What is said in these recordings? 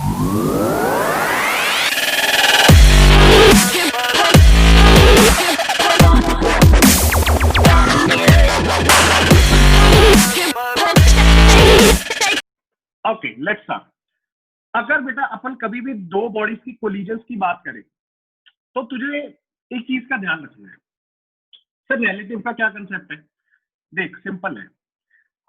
Okay let's start. अगर बेटा अपन कभी भी दो बॉडीज की कोलिजन्स की बात करें तो तुझे एक चीज का ध्यान रखना है। सर रिलेटिव का क्या कंसेप्ट है? देख सिंपल है।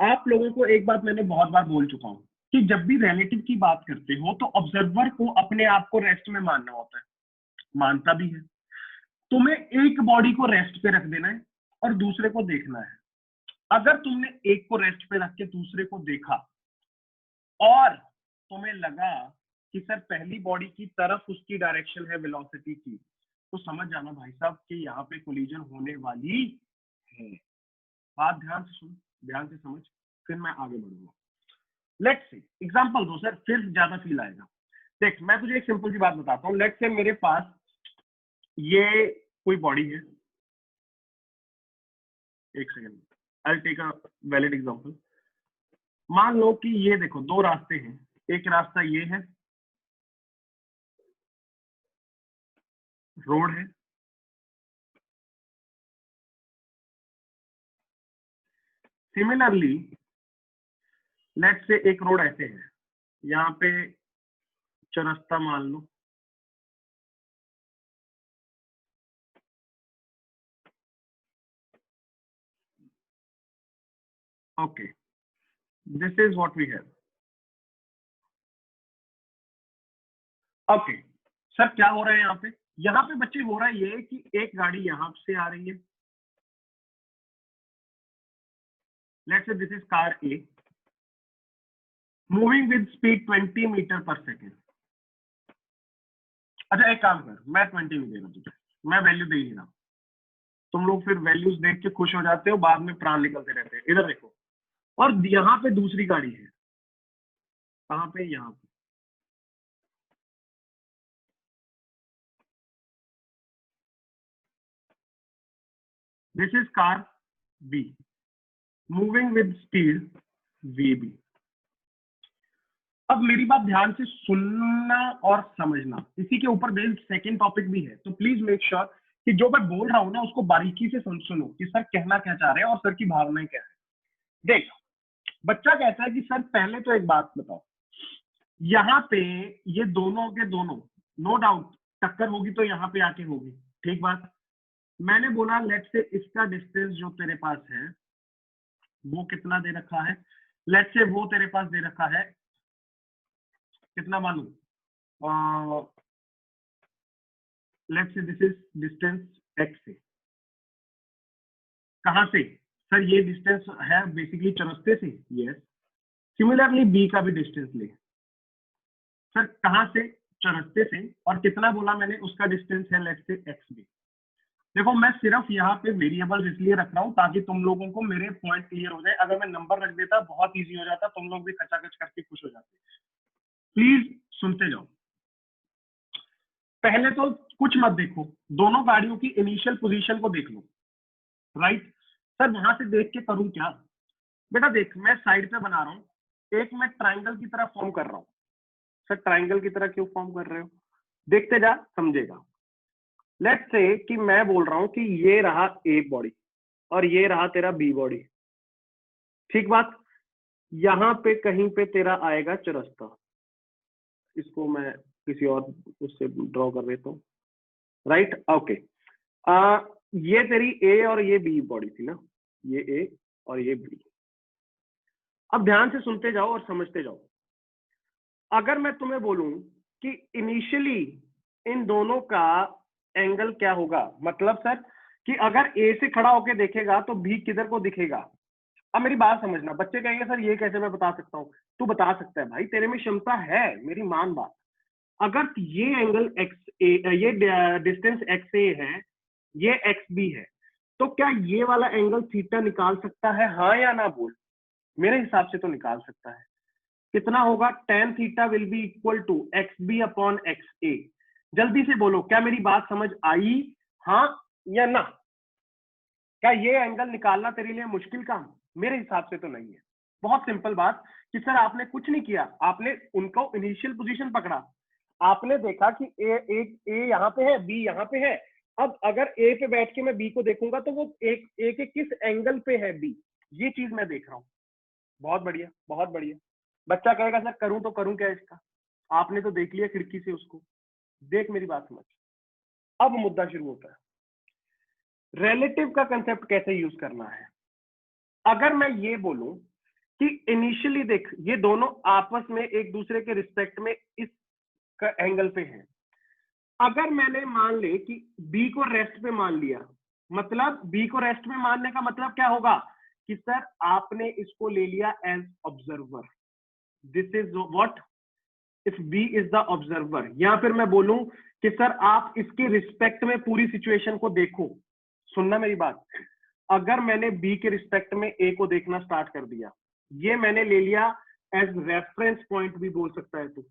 आप लोगों को एक बात मैंने बहुत बार बोल चुका हूं कि जब भी रिलेटिव की बात करते हो तो ऑब्जर्वर को अपने आप को रेस्ट में मानना होता है, मानता भी है। तुम्हें एक बॉडी को रेस्ट पे रख देना है और दूसरे को देखना है। अगर तुमने एक को रेस्ट पे रख के दूसरे को देखा और तुम्हें लगा कि सर पहली बॉडी की तरफ उसकी डायरेक्शन है वेलोसिटी की, तो समझ जाना भाई साहब कि यहाँ पे कोलिजन होने वाली है। बात ध्यान से सुन, ध्यान से समझ, फिर मैं आगे बढ़ूंगा। लेट्स से एग्जांपल दो सर, फिर ज्यादा फील आएगा। देख मैं तुझे एक सिंपल सी बात बताता हूँ। लेट्स से मेरे पास ये कोई बॉडी है, एक second, I take a valid example. मान लो कि ये देखो दो रास्ते हैं, एक रास्ता ये है, रोड है, सिमिलरली लेट्स से एक रोड ऐसे है, यहाँ पे चौरस्ता मान लो, okay this is what we have. Okay sir क्या हो रहा है यहाँ पे? यहाँ पे बच्चे हो रहा है ये कि एक गाड़ी यहाँ से आ रही है, let's say this is car A moving with speed 20 metre per second. अच्छा एक काम कर, मैं 20 नहीं दे रहा तुझे, मैं वैल्यू दे ही नहीं रहा। तुम लोग फिर वैल्यूज देख के खुश हो जाते हो, बाद में प्राण निकलते रहते हैं। इधर देखो, और यहाँ पे दूसरी गाड़ी है, कहाँ पे? यहाँ पे। This is car B moving with speed V B. अब मेरी बात ध्यान से सुनना और समझना, इसी के ऊपर बेस्ड सेकंड टॉपिक भी है, तो प्लीज मेक श्योर कि जो मैं बोल रहा हूं ना उसको बारीकी से सुनो कि सर कहना क्या चाह रहे हैं और सर की भावनाएं क्या है। देख बच्चा कहता है कि सर पहले तो एक बात बताओ, यहाँ पे ये दोनों के दोनों नो डाउट टक्कर होगी तो यहाँ पे आके होगी, ठीक बात। मैंने बोला लेट से इसका डिस्टेंस जो तेरे पास है वो कितना दे रखा है, लेट से वो तेरे पास दे रखा है कितना मालूम, let's say this is distance x से। कहां से? सर ये डिस्टेंस है बेसिकली चौरस्ते से, यस। सिमिलरली b का भी डिस्टेंस ले। सर कहां से? चौरस्ते से। और कितना बोला मैंने? उसका डिस्टेंस है लेट्स से x भी। देखो मैं सिर्फ यहाँ पे वेरिएबल इसलिए रख रहा हूँ ताकि तुम लोगों को मेरे पॉइंट क्लियर हो जाए। अगर मैं नंबर रख देता बहुत इजी हो जाता, तुम लोग भी खचाखच करके खुश हो जाते। प्लीज सुनते जाओ। पहले तो कुछ मत देखो, दोनों गाड़ियों की इनिशियल पोजीशन को देख लो, राइट। सर वहां से देख के करूं क्या? बेटा देख मैं साइड पे बना रहा हूँ, एक मैं ट्राइंगल की तरह फॉर्म कर रहा हूँ। सर ट्राइंगल की तरह क्यों फॉर्म कर रहे हो? देखते जा समझेगा। लेट्स से कि मैं बोल रहा हूँ कि ये रहा ए बॉडी और ये रहा तेरा बी बॉडी, ठीक बात। यहाँ पे कहीं पे तेरा आएगा चौरस्ता, इसको मैं किसी और उससे ड्रॉ कर देता हूँ, राइट ओके। ये तेरी ए और ये बी बॉडी थी ना, ये ए और ये बी। अब ध्यान से सुनते जाओ और समझते जाओ। अगर मैं तुम्हें बोलूं कि इनिशियली इन दोनों का एंगल क्या होगा, मतलब सर कि अगर ए से खड़ा होकर देखेगा तो बी किधर को दिखेगा। अब मेरी बात समझना, बच्चे कहेंगे सर ये कैसे मैं बता सकता हूँ? तू बता सकता है भाई, तेरे में क्षमता है, मेरी मान बात। अगर ये एंगल एक्स ए, ये डिस्टेंस एक्स ए है, ये एक्स बी है, तो क्या ये वाला एंगल थीटा निकाल सकता है? हाँ या ना बोल। मेरे हिसाब से तो निकाल सकता है। कितना होगा? tan theta will be equal to x b upon x a. जल्दी से बोलो, क्या मेरी बात समझ आई? हाँ या ना? क्या ये एंगल निकालना तेरे लिए मुश्किल काम? मेरे हिसाब से तो नहीं है। बहुत सिंपल बात कि सर आपने कुछ नहीं किया, आपने उनको इनिशियल पोजीशन पकड़ा, आपने देखा कि ए यहाँ पे है, बी यहाँ पे है। अब अगर ए पे बैठ के मैं बी को देखूंगा तो वो एक ए के किस एंगल पे है बी, ये चीज मैं देख रहा हूँ। बहुत बढ़िया, बहुत बढ़िया। बच्चा कहेगा सर करूं तो करूं क्या इसका, आपने तो देख लिया खिड़की से उसको। देख मेरी बात समझ, अब मुद्दा शुरू होता है, रिलेटिव का कंसेप्ट कैसे यूज करना है। अगर मैं ये बोलूं कि इनिशियली देख ये दोनों आपस में एक दूसरे के रिस्पेक्ट में इस एंगल पे हैं, अगर मैंने मान ले कि बी को रेस्ट पे मान लिया, मतलब बी को रेस्ट में मानने का मतलब क्या होगा कि सर आपने इसको ले लिया as observer, this is what, if B is the observer. या फिर मैं बोलूं कि सर आप इसके रिस्पेक्ट में पूरी सिचुएशन को देखो। सुनना मेरी बात, अगर मैंने बी के रिस्पेक्ट में ए को देखना स्टार्ट कर दिया, ये मैंने ले लिया एज रेफरेंस पॉइंट भी बोल सकता है तू,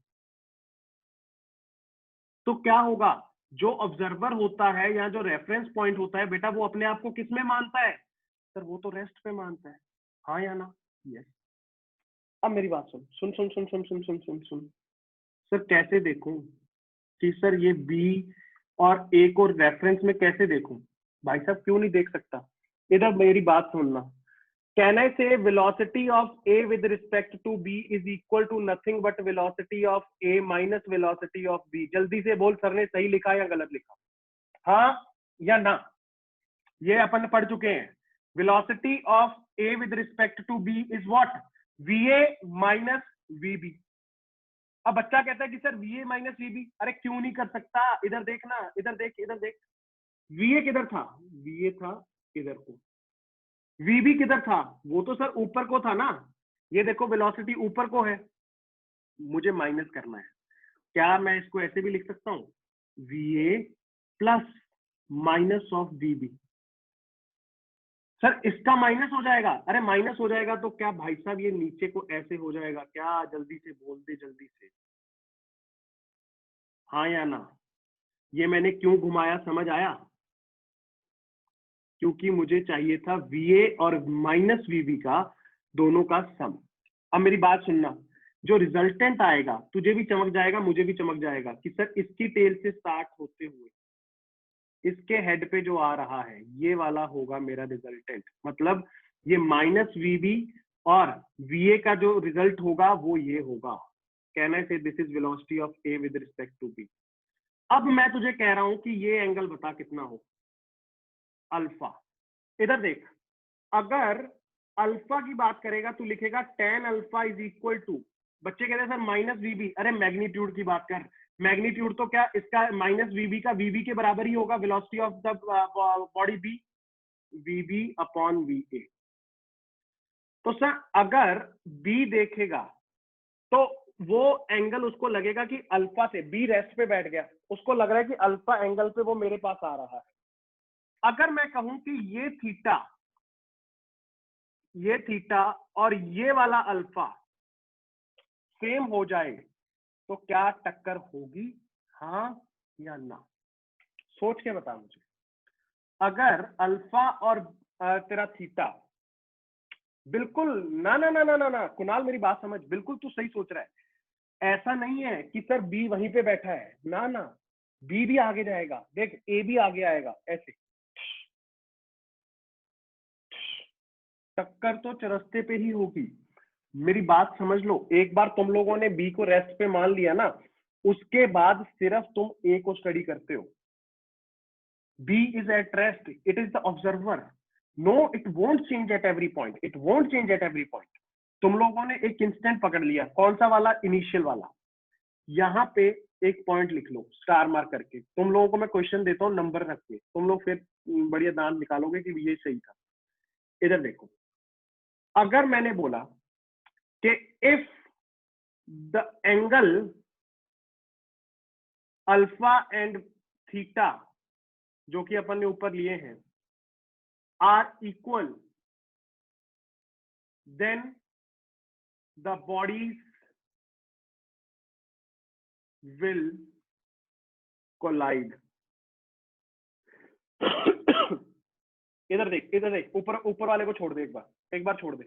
तो क्या होगा, जो ऑब्जर्वर होता है या जो रेफरेंस पॉइंट होता है बेटा, वो अपने आप को किस में मानता है सर, वो तो रेस्ट पे मानता है, हाँ या ना, यस। अब मेरी बात सुन सुन सुन सुन सुन सुन सुन सुन सुन सर कैसे देखूं कि सर ये बी और ए को रेफरेंस में कैसे देखूं, भाई साहब क्यों नहीं देख सकता, इधर मेरी बात सुनना। Can I say velocity of A with respect to B is equal to nothing but velocity of A minus velocity of B? जल्दी से बोल सर ने सही लिखा या गलत लिखा, हाँ या ना। ये अपन पढ़ चुके हैं, velocity of A with respect to B is what? VA minus VB। अब बच्चा कहता है कि सर VA minus VB, अरे क्यों नहीं कर सकता, इधर देखना, इधर देख, इधर देख, VA किधर था, VA था इधर को, VB किधर था, वो तो सर ऊपर को था ना, ये देखो वेलोसिटी ऊपर को है, मुझे माइनस करना है, क्या मैं इसको ऐसे भी लिख सकता हूं, VA plus minus of VB। Sir इसका माइनस हो जाएगा, अरे माइनस हो जाएगा तो क्या भाई साहब ये नीचे को ऐसे हो जाएगा क्या, जल्दी से बोल दे जल्दी से, हाँ या ना। ये मैंने क्यों घुमाया समझ आया, क्योंकि मुझे चाहिए था VA और माइनस VB का दोनों का सम। अब मेरी बात सुनना, जो रिजल्टेंट आएगा तुझे भी चमक जाएगा मुझे भी चमक जाएगा कि सर इसकी टेल से स्टार्ट होते हुए इसके हेड पे जो आ रहा है ये वाला होगा मेरा रिजल्टेंट, मतलब ये माइनस VB और VA का जो रिजल्ट होगा वो ये होगा। Can I say this is velocity of A with respect to B। अब मैं तुझे कह रहा हूं कि ये एंगल बता कितना हो, अल्फा। इधर देख, अगर अल्फा की बात करेगा तू लिखेगा tan alpha is equal to, बच्चे कहते हैं सर माइनस VB, अरे मैग्नीट्यूड की बात कर, मैग्नीट्यूड तो क्या इसका माइनस VB का VB के बराबर ही होगा, velocity of the body B, VB upon VA। तो सर अगर B देखेगा तो वो एंगल उसको लगेगा कि अल्फा से, B रेस्ट पे बैठ गया, उसको लग रहा है कि अल्फा एंगल पे वो मेरे पास आ रहा है। अगर मैं कहूं कि ये थीटा और ये वाला अल्फा सेम हो जाए तो क्या टक्कर होगी, हाँ या ना, सोच के बता मुझे। अगर अल्फा और तेरा थीटा बिल्कुल, ना ना ना ना ना ना कुणाल मेरी बात समझ, बिल्कुल तू सही सोच रहा है, ऐसा नहीं है कि सर बी वहीं पे बैठा है, ना ना, बी भी आगे जाएगा, देख ए भी आगे आएगा, ऐसे टक्कर तो चरस्ते पे ही होगी। मेरी बात समझ लो, एक बार तुम लोगों ने बी को रेस्ट पे मान लिया ना, उसके बाद सिर्फ तुम ए को स्टडी करते हो। B is at rest, it is the observer, no it won't change at every point, it won't change at every point. तुम लोगों ने एक इंस्टेंट पकड़ लिया, कौन सा वाला, इनिशियल वाला, यहाँ पे एक पॉइंट लिख लो स्टार मार्क करके, तुम लोगों को मैं क्वेश्चन देता हूँ नंबर रख के, तुम लोग फिर बढ़िया दांत निकालोगे कि ये सही था। इधर देखो, अगर मैंने बोला कि if the angle alpha and theta जो कि अपन ने ऊपर लिए हैं are equal, then the bodies will collide. इधर देख, ऊपर ऊपर वाले को छोड़ दे, एक बार छोड़ दे,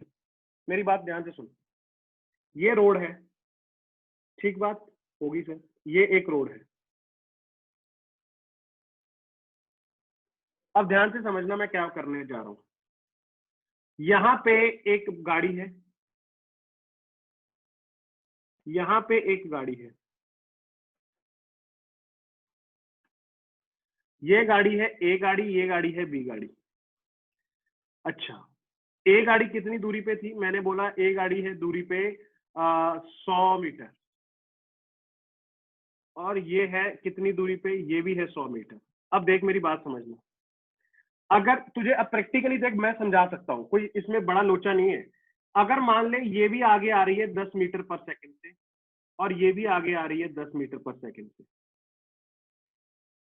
मेरी बात ध्यान से सुन, ये रोड है, ठीक बात होगी सर, ये एक रोड है। अब ध्यान से समझना मैं क्या करने जा रहा हूं। यहां पे एक गाड़ी है, यहां पे एक गाड़ी है, ये गाड़ी है ए गाड़ी, ये गाड़ी है बी गाड़ी। अच्छा, ए गाड़ी कितनी दूरी पे थी? मैंने बोला ए गाड़ी है दूरी पे 100 मीटर, और ये है कितनी दूरी पे? ये भी है 100 मीटर। अब देख मेरी बात समझना, अगर तुझे अब प्रैक्टिकली देख, मैं समझा सकता हूं, कोई इसमें बड़ा लोचा नहीं है। अगर मान ले ये भी आगे आ रही है 10 मीटर पर सेकंड से, और ये भी आगे आ रही है 10 मीटर पर सेकंड से,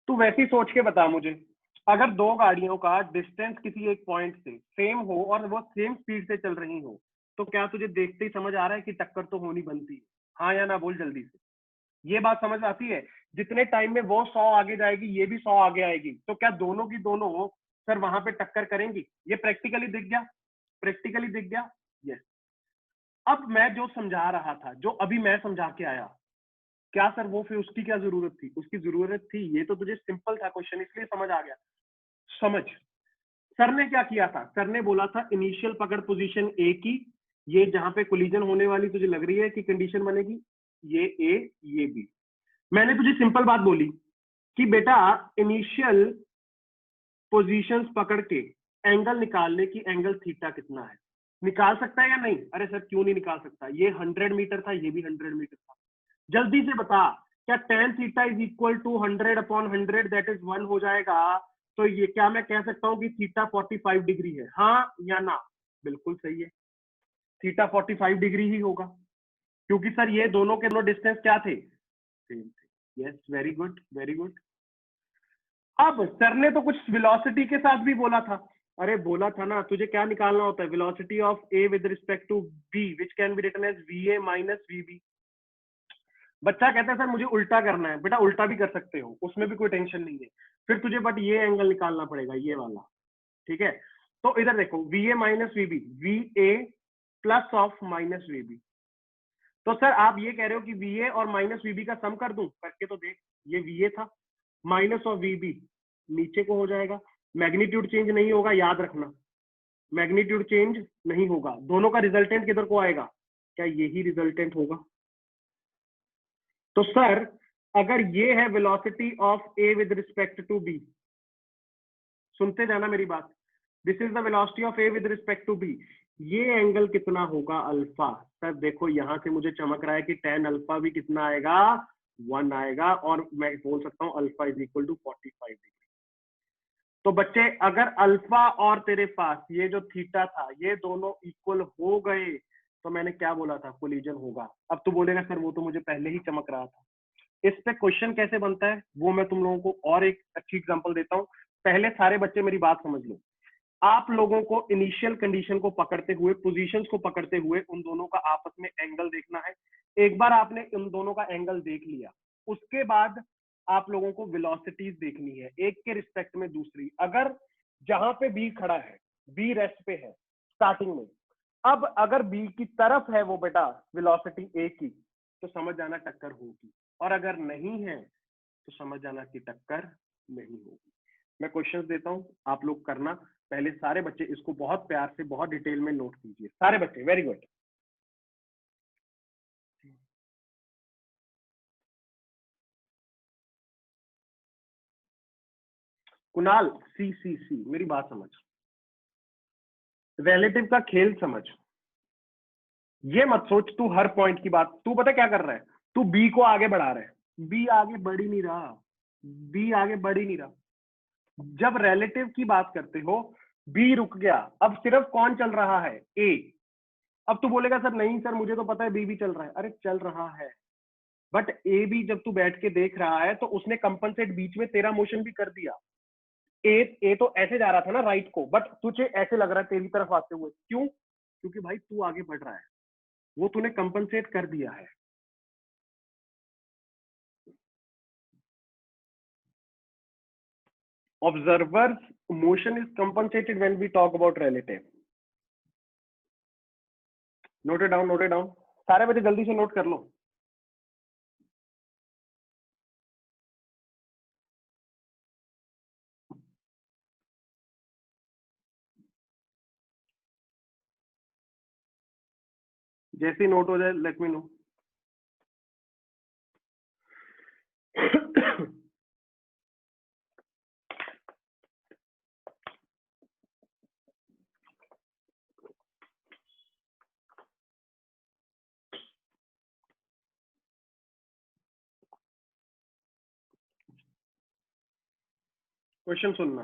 तू वैसी सोच के बता मुझे, अगर दो गाड़ियों का डिस्टेंस किसी एक पॉइंट से सेम हो और वो सेम स्पीड से चल रही हो, तो क्या तुझे देखते ही समझ आ रहा है कि टक्कर तो होनी बनती है? हाँ या ना बोल जल्दी से। ये बात समझ आती है? जितने टाइम में वो 100 आगे जाएगी, ये भी 100 आगे आएगी, तो क्या दोनों की दोनों सर वहां पे टक्कर करेंगी? ये प्रैक्टिकली दिख गया, प्रैक्टिकली दिख गया। यस। अब मैं जो समझा रहा था, जो अभी मैं समझा के आया, क्या सर वो फिर उसकी क्या जरूरत थी? उसकी जरूरत थी, ये तो तुझे सिंपल था क्वेश्चन इसलिए समझ आ गया। समझ, सर ने क्या किया था? सर ने बोला था इनिशियल पकड़ पोजीशन ए की, ये जहां पे कोलिजन होने वाली तुझे लग रही है कि कंडीशन बनेगी, ये ए ये बी। मैंने तुझे सिंपल बात बोली कि बेटा इनिशियल पोजीशंस पकड़ के एंगल निकालने की, एंगल थीटा कितना है, निकाल सकता है या नहीं? अरे सर क्यों नहीं निकाल सकता? ये 100 मीटर था, ये भी 100 मीटर था। जल्दी से बता, क्या tan theta is equal to 100/100 that is 1 हो जाएगा? तो ये क्या मैं कह सकता हूँ कि थीटा 45 डिग्री है? हाँ या ना? बिल्कुल सही है, थीटा 45 डिग्री ही होगा, क्योंकि सर ये दोनों के दोनों डिस्टेंस क्या थे? सेम थे। Yes, very good very good. अब सर ने तो कुछ वेलोसिटी के साथ भी बोला था। अरे बोला था ना, तुझे क्या निकालना होता है? Velocity of A with respect to B which can be written as VA minus VB. बच्चा कहता है सर मुझे उल्टा करना है, बेटा उल्टा भी कर सकते हो, उसमें भी कोई टेंशन नहीं है। फिर तुझे बट ये एंगल निकालना पड़ेगा, ये वाला, ठीक है? तो इधर देखो, V A minus VB, V A plus of minus VB. तो सर आप ये कह रहे हो कि वी ए और माइनस वीबी का सम कर दूं? करके तो देख, ये वी ए था, माइनस ऑफ वीबी नीचे को हो जाएगा, मैग्नीट्यूड चेंज नहीं होगा, याद रखना, मैग्नीट्यूड चेंज नहीं होगा, दोनों का रिजल्टेंट किधर को आएगा? क्या यही रिजल्टेंट होगा? तो सर अगर ये है velocity of A with respect to B, सुनते जाना मेरी बात, this is the velocity of A with respect to B, ये एंगल कितना होगा? अल्फा। सर देखो यहां से मुझे चमक रहा है कि tan अल्फा भी कितना आएगा? 1 आएगा, और मैं बोल सकता हूं alpha is equal to 45 degree. तो बच्चे अगर अल्फा और तेरे पास ये जो थीटा था, ये दोनों इक्वल हो गए, तो मैंने क्या बोला था? कोलिजन होगा। अब तू बोलेगा सर वो तो मुझे पहले ही चमक रहा था। इस पे क्वेश्चन कैसे बनता है वो मैं तुम लोगों को और एक अच्छी एग्जांपल देता हूं। पहले सारे बच्चे मेरी बात समझ लो, आप लोगों को इनिशियल कंडीशन को पकड़ते हुए, पोजीशंस को पकड़ते हुए उन दोनों का आपस में एंगल देखना है। एक बार आपने उन दोनों का एंगल देख लिया, उसके बाद आप लोगों को वेलोसिटीज देखनी है, एक के रिस्पेक्ट में दूसरी। अगर जहां पे बी खड़ा है, बी रेस्ट पे है स्टार्टिंग में, अब अगर बी की तरफ है वो बेटा वेलोसिटी ए की, तो समझ जाना टक्कर होगी, और अगर नहीं है तो समझ जाना कि टक्कर नहीं होगी। मैं क्वेश्चंस देता हूं, आप लोग करना। पहले सारे बच्चे इसको बहुत प्यार से, बहुत डिटेल में नोट कीजिए, सारे बच्चे, वेरी गुड। कुणाल, सी सी सी मेरी बात समझ, रिलेटिव का खेल समझ, ये मत सोच तू हर पॉइंट की बात, तू पता क्या कर रहा है? तू बी को आगे बढ़ा रहा है, बी आगे बढ़ ही नहीं रहा, बी आगे बढ़ ही नहीं रहा। जब रिलेटिव की बात करते हो, बी रुक गया, अब सिर्फ कौन चल रहा है? ए। अब तू बोलेगा सर नहीं सर मुझे तो पता है बी भी चल रहा है। अरे चल रहा है, बट ए भी जब तू बैठ के देख रहा है तो उसने कंपनसेट बीच में तेरा मोशन भी कर दिया। ए ए तो ऐसे जा रहा था ना राइट को, बट तुझे ऐसे लग रहा है तेरी तरफ आते हुए, क्यों? क्योंकि भाई तू आगे बढ़ रहा है, वो तूने कंपनसेट कर दिया है। Observer's motion is compensated when we talk about relative. Note down, note down, सारे बच्चे जल्दी से नोट कर लो। जैसे ही नोट हो जाए लेट मी नो। क्वेश्चन सुनना।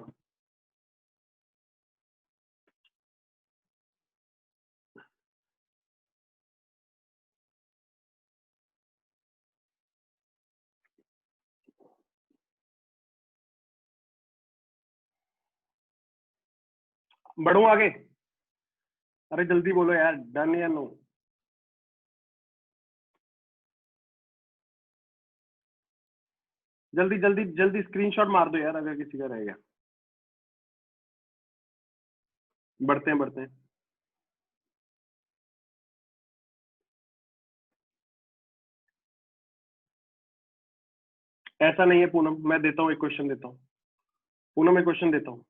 बढ़ू आगे? अरे जल्दी बोलो यार, डन या नो? जल्दी जल्दी जल्दी स्क्रीनशॉट मार दो यार अगर किसी का रह गया। बढ़ते हैं बढ़ते हैं। ऐसा नहीं है पूनम, मैं देता हूँ एक क्वेश्चन देता हूँ। पूनम एक क्वेश्चन देता हूँ,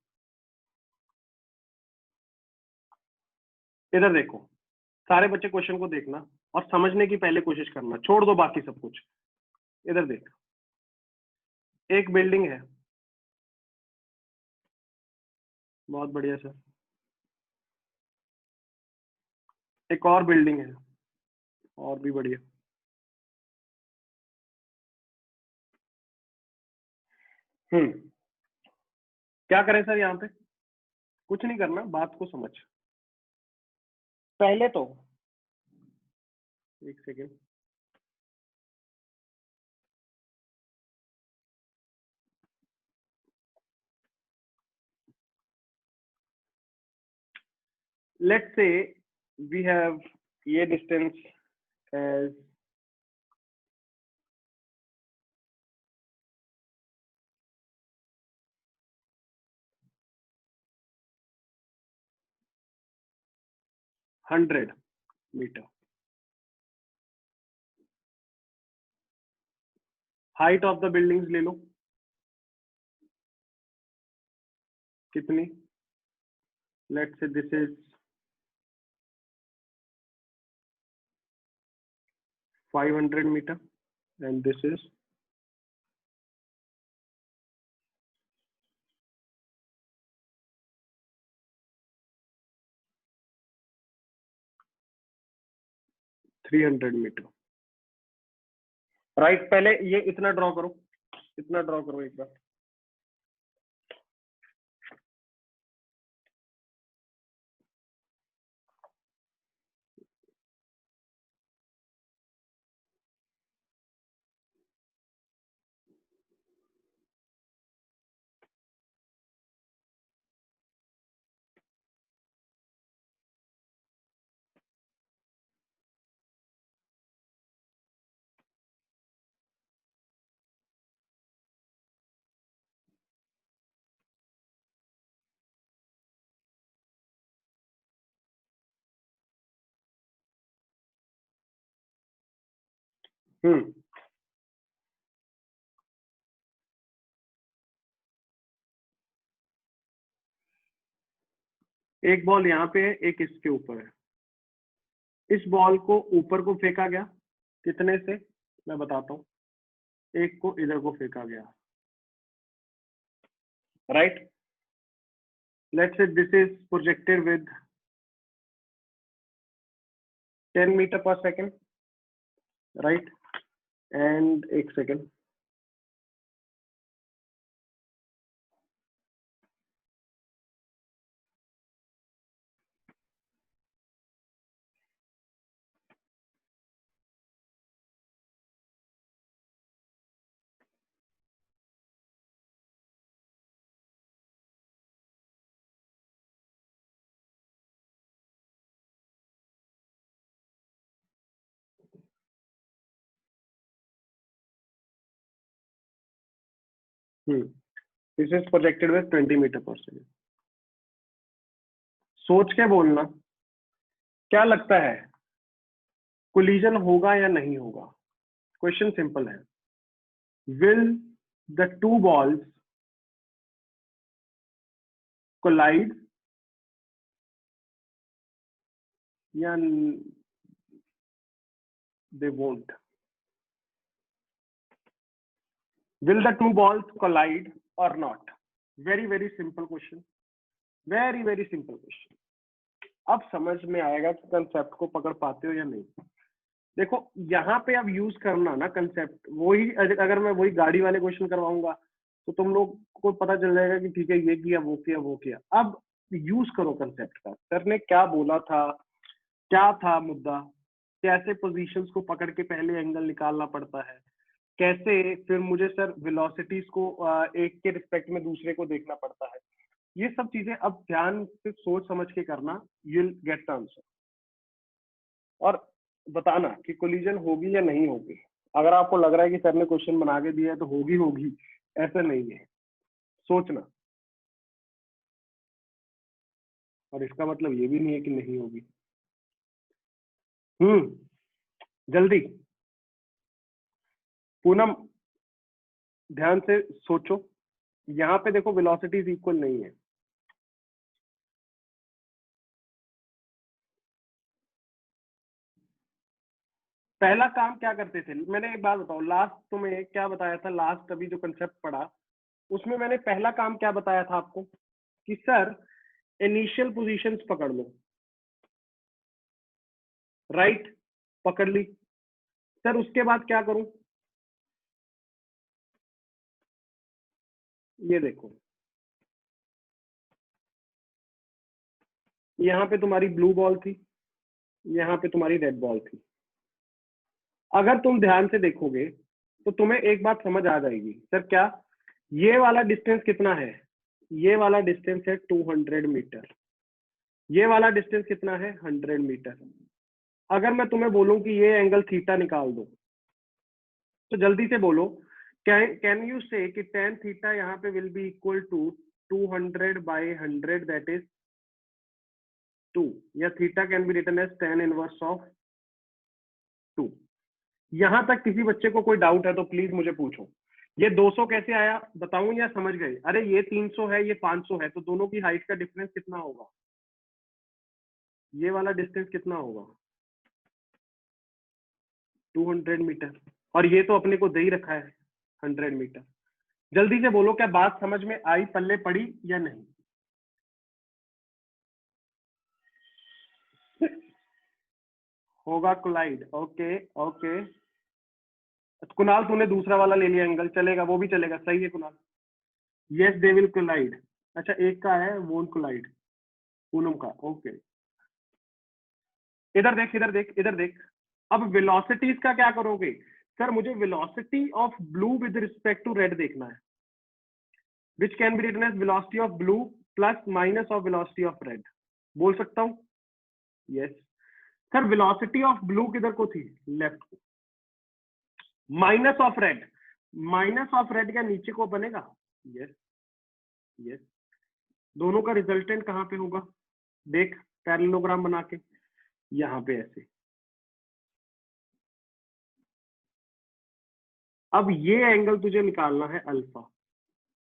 इधर देखो। सारे बच्चे क्वेश्चन को देखना और समझने की पहले कोशिश करना, छोड़ दो बाकी सब कुछ। इधर देख, एक बिल्डिंग है। बहुत बढ़िया सर। एक और बिल्डिंग है, और भी बढ़िया। क्या करें सर यहाँ पे? कुछ नहीं करना, बात को समझ पहले तो। एक second. Let's say we have ये distance as 100 metre. Height of the buildings ले लो, कितनी? Let's say this is 500 metre and this is 300 metre. Right, पहले ये इतना ड्रॉ करो, इतना ड्रॉ करो एक बार। एक बॉल यहाँ पे है, एक इसके ऊपर है। इस बॉल को ऊपर को फेंका गया, कितने से मैं बताता हूँ। एक को इधर को फेंका गया, right. Let's say this is projected with 10 metre per second, right. And एक second, this is projected with 20 metre per second. सोच के बोलना, क्या लगता है कोलिजन होगा या नहीं होगा? क्वेश्चन सिंपल है, will the two balls collide या they won't? Will the two balls collide or not? Very simple question. Very simple question. अब समझ में आएगा कि कंसेप्ट को पकड़ पाते हो या नहीं। देखो यहाँ पे अब यूज करना ना कंसेप्ट, वही अगर मैं वही गाड़ी वाले क्वेश्चन करवाऊंगा तो तुम लोग को पता चल जाएगा कि ठीक है ये किया वो किया वो किया। अब यूज करो कंसेप्ट का, सर ने क्या बोला था, क्या था मुद्दा, कैसे पोजीशंस को पकड़ के पहले एंगल निकालना पड़ता है, कैसे फिर मुझे सर वेलोसिटीज को एक के रिस्पेक्ट में दूसरे को देखना पड़ता है। ये सब चीजें अब ध्यान से सोच समझ के करना, you will get the answer. और बताना कि कोलिजन होगी या नहीं होगी। अगर आपको लग रहा है कि सर ने क्वेश्चन बना के दिया है तो होगी, ऐसा नहीं है, सोचना। और इसका मतलब ये भी नहीं है कि नहीं होगी। जल्दी पूनम ध्यान से सोचो, यहाँ पे देखो वेलोसिटीज इक्वल नहीं है। पहला काम क्या करते थे, मैंने एक बात बताओ, लास्ट तुम्हें क्या बताया था, लास्ट अभी जो कंसेप्ट पढ़ा उसमें मैंने पहला काम क्या बताया था आपको कि सर इनिशियल पोजीशंस पकड़ लो, राइट, पकड़ ली। सर उसके बाद क्या करूं, ये देखो यहाँ पे तुम्हारी ब्लू बॉल थी, यहाँ पे तुम्हारी रेड बॉल थी। अगर तुम ध्यान से देखोगे तो तुम्हें एक बात समझ आ जाएगी, सर क्या, ये वाला डिस्टेंस कितना है, ये वाला डिस्टेंस है 200 मीटर, ये वाला डिस्टेंस कितना है 100 मीटर। अगर मैं तुम्हें बोलूं कि ये एंगल थीटा निकाल दो तो जल्दी से बोलो, कैन यू से कि tan थीटा यहाँ पे will be equal to 200/100 that is 2, या theta can be written as tan inverse of 2। यहां तक किसी बच्चे को कोई डाउट है तो प्लीज मुझे पूछो। ये 200 कैसे आया बताऊं या समझ गए? अरे ये 300 है ये 500 है, तो दोनों की हाइट का डिफरेंस कितना होगा, ये वाला डिस्टेंस कितना होगा 200 मीटर, और ये तो अपने को दे ही रखा है 100 मीटर। जल्दी से बोलो क्या बात समझ में आई, पल्ले पड़ी या नहीं? होगा कोलाइड, ओके ओके। कुणाल तूने दूसरा वाला ले लिया एंगल, चलेगा, वो भी चलेगा, सही है Kunal. Yes they will collide. अच्छा एक का है वोंट कोलाइड, पूनम का, ओके। इधर देख इधर देख इधर देख, अब वेलोसिटीज का क्या करोगे? सर मुझे velocity of blue with respect to red देखना है, which can be written as velocity of blue plus minus of velocity of red. बोल सकता हूं? Yes. Sir velocity of blue किधर को थी, लेफ्ट को, minus of red, minus of red क्या नीचे को बनेगा? Yes yes. दोनों का रिजल्टेंट कहां पे होगा, देख पैरेललोग्राम बना के, यहां पे ऐसे। अब ये एंगल तुझे निकालना है अल्फा,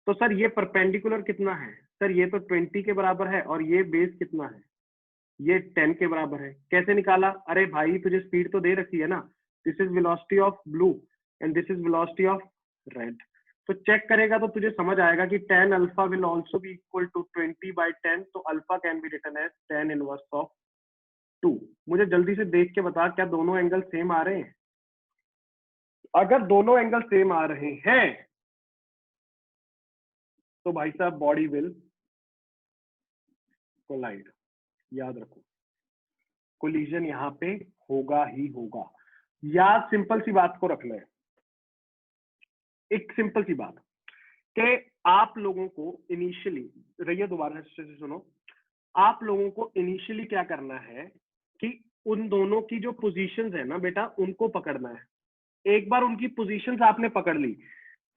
तो सर ये परपेंडिकुलर कितना है, सर ये तो 20 के बराबर है, और ये बेस कितना है, ये 10 के बराबर है। कैसे निकाला? अरे भाई तुझे स्पीड तो दे रखी है ना, this is velocity of blue and this is velocity of red. तो चेक करेगा तो तुझे समझ आएगा कि tan alpha will also be equal to 20/10, तो alpha can be written as tan inverse of 2। मुझे जल्दी से देख के बता क्या दोनों एंगल सेम आ रहे हैं? अगर दोनों एंगल सेम आ रहे हैं तो भाई साहब बॉडी विल कोलाइड, याद रखो कोलिजन यहाँ पे होगा ही होगा। याद सिंपल सी बात को रखना है, एक सिंपल सी बात कि आप लोगों को इनिशियली, रहिए दोबारा से सुनो, आप लोगों को इनिशियली क्या करना है कि उन दोनों की जो पोजीशंस है ना बेटा उनको पकड़ना है। एक बार उनकी पोजीशंस आपने पकड़ ली,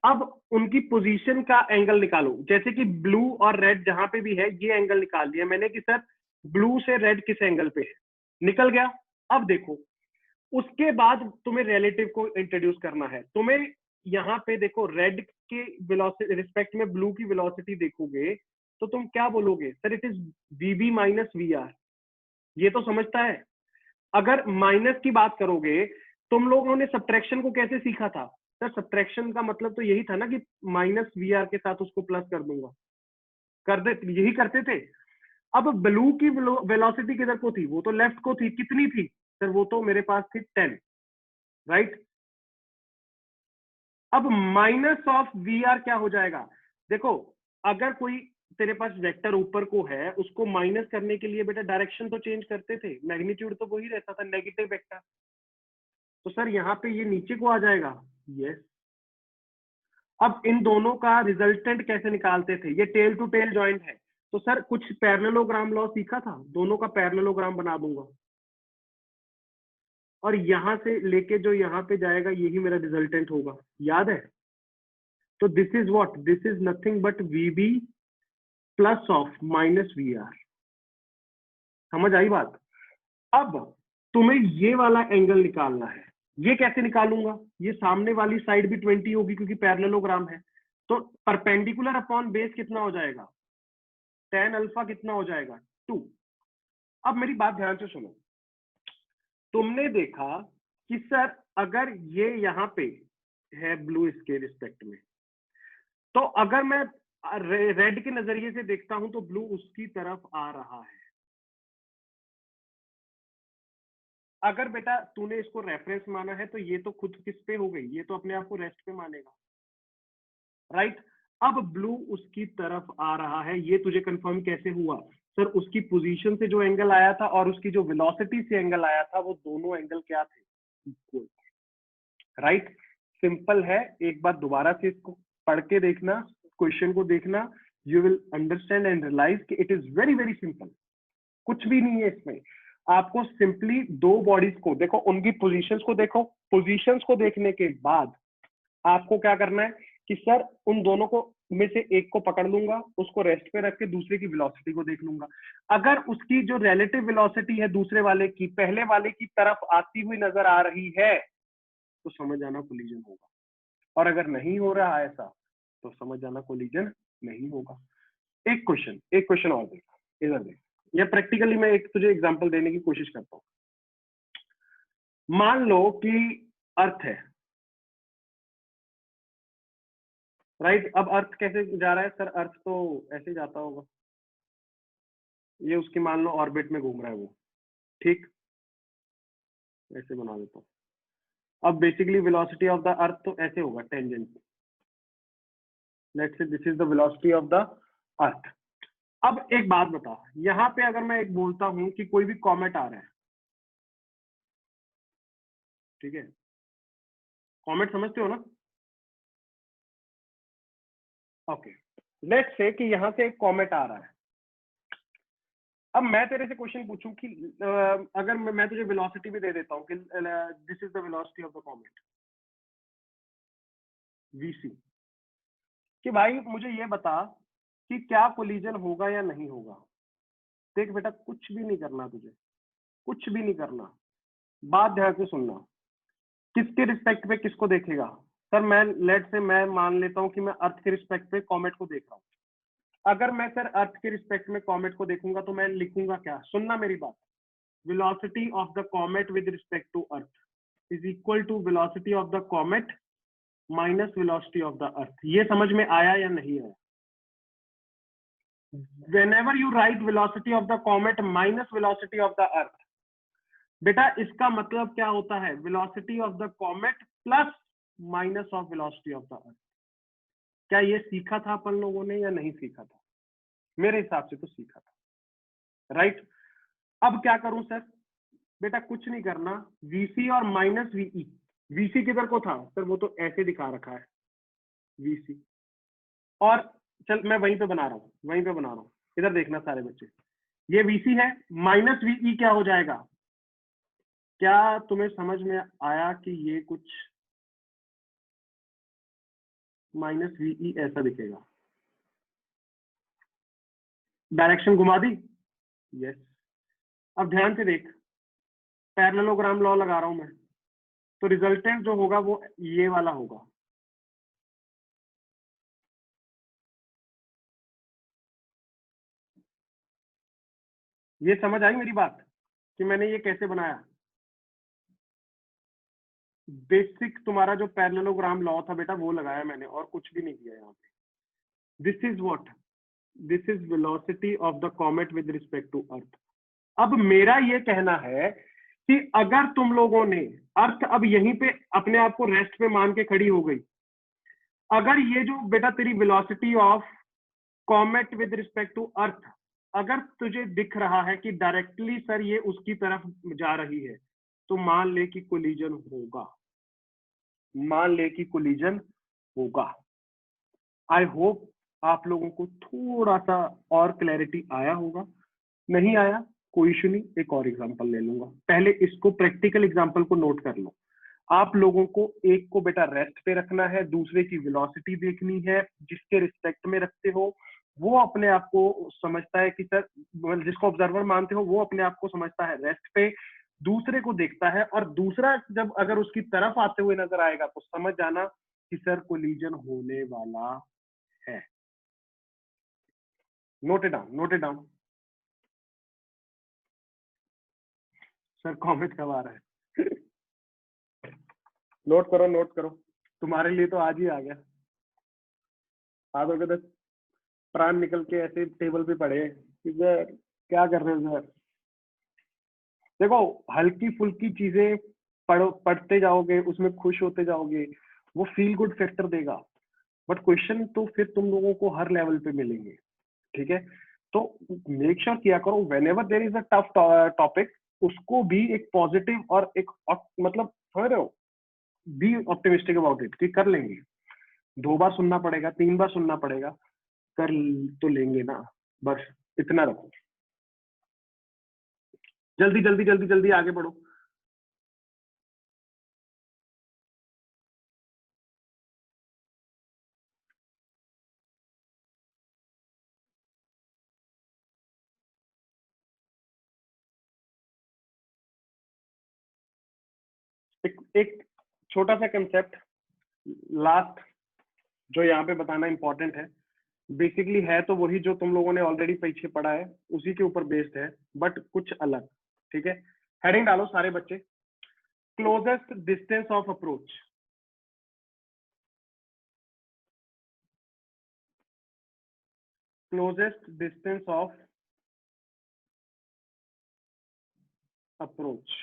अब उनकी पोजीशन का एंगल निकालो। जैसे कि ब्लू और रेड जहां पे भी है ये एंगल निकाल दिया मैंने कि सर ब्लू से रेड किस एंगल पे है, निकल गया। अब देखो उसके बाद तुम्हें रिलेटिव को इंट्रोड्यूस करना है। तुम्हें यहाँ पे देखो रेड के वेलोसिटी रिस्पेक्ट में ब्लू की वेलोसिटी देखोगे तो तुम क्या बोलोगे, sir it is VB minus V R. ये तो समझता है। अगर माइनस की बात करोगे, तुम लोगों ने सब्ट्रैक्शन को कैसे सीखा था, सर सब्ट्रैक्शन का मतलब तो यही था ना कि माइनस वी आर के साथ उसको प्लस कर दूंगा, कर दे, यही करते थे। अब ब्लू की वेलोसिटी किधर को थी, वो तो लेफ्ट को थी, कितनी थी सर, वो तो मेरे पास थी 10, राइट। अब माइनस ऑफ वी आर क्या हो जाएगा, देखो अगर कोई तेरे पास वेक्टर ऊपर को है, उसको माइनस करने के लिए बेटा डायरेक्शन तो चेंज करते थे, मैग्नीट्यूड तो वही रहता था, नेगेटिव वेक्टर। तो सर यहाँ पे ये नीचे को आ जाएगा, यस। अब इन दोनों का रिजल्टेंट कैसे निकालते थे, ये टेल टू टेल जॉइंट है, तो सर कुछ पैरेललोग्राम लॉ सीखा था, दोनों का पैरेललोग्राम बना दूंगा और यहां से लेके जो यहाँ पे जाएगा यही मेरा रिजल्टेंट होगा, याद है। तो this is what, this is nothing but VB plus of minus V R. समझ आई बात। अब तुम्हें ये वाला एंगल निकालना है, ये कैसे निकालूंगा, ये सामने वाली साइड भी 20 होगी क्योंकि पैरेललोग्राम है, तो परपेंडिकुलर अपॉन बेस कितना हो जाएगा, tan अल्फा कितना हो जाएगा 2। अब मेरी बात ध्यान से सुनो, तुमने देखा कि सर अगर ये यहाँ पे है ब्लू इसके रिस्पेक्ट में, तो अगर मैं रेड के नजरिए से देखता हूं तो ब्लू उसकी तरफ आ रहा है। अगर बेटा तूने इसको रेफरेंस माना है तो ये तो खुद किस पे हो गई, ये तो अपने आप को रेस्ट पे मानेगा, राइट। अब ब्लू उसकी तरफ आ रहा है, ये तुझे कंफर्म कैसे हुआ, सर उसकी पोजीशन से जो एंगल आया था और उसकी जो वेलोसिटी से एंगल आया था वो दोनों एंगल क्या थे, इक्वल, राइट। सिंपल है, एक बार दोबारा से इसको पढ़ के देखना, क्वेश्चन को देखना, you will understand and realise कि it is very very simple, कुछ भी नहीं है इसमें। आपको सिंपली दो बॉडीज को देखो, उनकी पोजीशंस को देखो, पोजीशंस को देखने के बाद आपको क्या करना है कि सर उन दोनों को में से एक को पकड़ लूंगा, उसको रेस्ट पे रख के दूसरे की वेलोसिटी को देख लूंगा। अगर उसकी जो रिलेटिव वेलोसिटी है दूसरे वाले की पहले वाले की तरफ आती हुई नजर आ रही है तो समझ आना कोलिजन होगा, और अगर नहीं हो रहा है ऐसा तो समझ आना कोलिजन नहीं होगा। एक क्वेश्चन और देख, इधर देख, या प्रैक्टिकली मैं एक तुझे एग्जांपल देने की कोशिश करता हूँ। मान लो कि अर्थ है, राइट। अब अर्थ कैसे जा रहा है, सर अर्थ तो ऐसे जाता होगा, ये उसकी मान लो ऑर्बिट में घूम रहा है वो, ठीक, ऐसे बना देता हूँ। अब बेसिकली वेलोसिटी ऑफ द अर्थ तो ऐसे होगा, tangent, let's say this is the velocity of the अर्थ। अब एक बात बता, यहाँ पे अगर मैं एक बोलता हूं कि कोई भी कॉमेट आ रहा है, ठीक है, कॉमेट समझते हो ना, ओके, लेट्स से कि यहाँ से एक कॉमेट आ रहा है। अब मैं तेरे से क्वेश्चन पूछूं कि अगर मैं तुझे वेलोसिटी भी दे देता हूँ कि this is the velocity of the comet VC, कि भाई मुझे ये बता कि क्या कोलिजन होगा या नहीं होगा। देख बेटा कुछ भी नहीं करना तुझे, कुछ भी नहीं करना, बात ध्यान से सुनना, किसके रिस्पेक्ट पे किसको देखेगा। सर मैं लेट से मैं मान लेता हूँ कि मैं अर्थ के रिस्पेक्ट पे कॉमेट को देख रहा हूँ। अगर मैं सर अर्थ के रिस्पेक्ट में कॉमेट को देखूंगा तो मैं लिखूंगा क्या, सुनना मेरी बात, velocity of the comet with respect to earth is equal to velocity of the comet minus velocity of the earth. ये समझ में आया या नहीं आया। whenever you write velocity of the comet minus velocity of the earth, बेटा इसका मतलब क्या होता है, velocity of the comet plus minus of velocity of the earth। क्या ये सीखा था अपन लोगों ने या नहीं सीखा था, मेरे हिसाब से तो सीखा था, राइट। अब क्या करूं सर, बेटा कुछ नहीं करना, वीसी और माइनस वीई, वीसी किधर को था सर, वो तो ऐसे दिखा रखा है वीसी, और चल मैं वहीं पे बना रहा हूँ, वहीं पे बना रहा हूँ, इधर देखना सारे बच्चे, ये वीसी है, माइनस वीई क्या हो जाएगा, क्या तुम्हें समझ में आया कि ये कुछ माइनस वीई ऐसा दिखेगा, डायरेक्शन घुमा दी, यस। अब ध्यान से देख, पैरेललोग्राम लॉ लगा रहा हूं मैं, तो रिजल्टेंट जो होगा वो ये वाला होगा। ये समझ आई मेरी बात कि मैंने ये कैसे बनाया? बेसिक तुम्हारा जो पैरेललोग्राम लॉ था बेटा वो लगाया मैंने, और कुछ भी नहीं किया यहाँ पे। This is what, this is velocity of the comet with respect to earth. अब मेरा ये कहना है कि अगर तुम लोगों ने अर्थ अब यहीं पे अपने आप को रेस्ट पे मान के खड़ी हो गई, अगर ये जो बेटा तेरी velocity of comet with respect to earth अगर तुझे दिख रहा है कि डायरेक्टली सर ये उसकी तरफ जा रही है, तो मान ले कि कोलिजन होगा, मान ले कि कोलिजन होगा। आई होप आप लोगों को थोड़ा सा और क्लैरिटी आया होगा। नहीं आया कोई इशू नहीं, एक और एग्जांपल ले लूंगा। पहले इसको प्रैक्टिकल एग्जांपल को नोट कर लो। आप लोगों को एक को बेटा रेस्ट पे रखना है, दूसरे की वेलोसिटी देखनी है, जिसके रिस्पेक्ट में रखते हो वो अपने आप को समझता है कि सर, जिसको ऑब्जर्वर मानते हो वो अपने आप को समझता है रेस्ट पे, दूसरे को देखता है, और दूसरा जब अगर उसकी तरफ आते हुए नजर आएगा तो समझ जाना कि सर कोलिजन होने वाला है। Note it down, note it down. Sir comment कब आ रहा है? नोट करो, नोट करो, तुम्हारे लिए तो आज ही आ गया। आज हो गए तो प्राण निकल के ऐसे टेबल पे पड़े कि सर क्या कर रहे हो सर। देखो हल्की फुल्की चीजें पढ़ते जाओगे, उसमें खुश होते जाओगे, वो फील गुड फैक्टर देगा, बट क्वेश्चन तो फिर तुम लोगों को हर लेवल पे मिलेंगे, ठीक है? तो मेक श्योर किया करो whenever there is a tough topic, उसको भी एक पॉजिटिव और एक मतलब समझ रहे हो, बी ऑप्टिमिस्टिक अबाउट इट कि कर लेंगे। 2 बार सुनना पड़ेगा, 3 बार सुनना पड़ेगा, कर तो लेंगे ना, बस इतना रखो। जल्दी जल्दी जल्दी जल्दी आगे बढ़ो। एक छोटा सा कंसेप्ट लास्ट जो यहाँ पे बताना इंपॉर्टेंट है, बेसिकली है तो वही जो तुम लोगों ने ऑलरेडी पीछे पढ़ा है, उसी के ऊपर बेस्ड है, बट कुछ अलग, ठीक है? हेडिंग डालो सारे बच्चे, closest distance of approach. Closest distance of approach.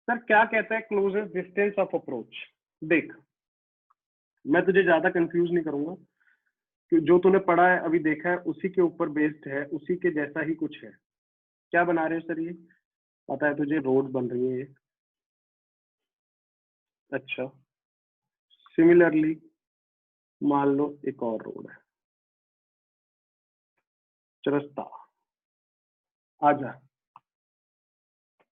Sir क्या कहता है क्लोजेस्ट डिस्टेंस ऑफ अप्रोच? देख, मैं तुझे ज्यादा कंफ्यूज नहीं करूंगा, जो तूने पढ़ा है अभी देखा है उसी के ऊपर बेस्ड है, उसी के जैसा ही कुछ है। क्या बना रहे हो सर? ये पता है तुझे, रोड बन रही है ये। अच्छा, सिमिलरली मान लो एक और रोड है, चरस्ता। आजा,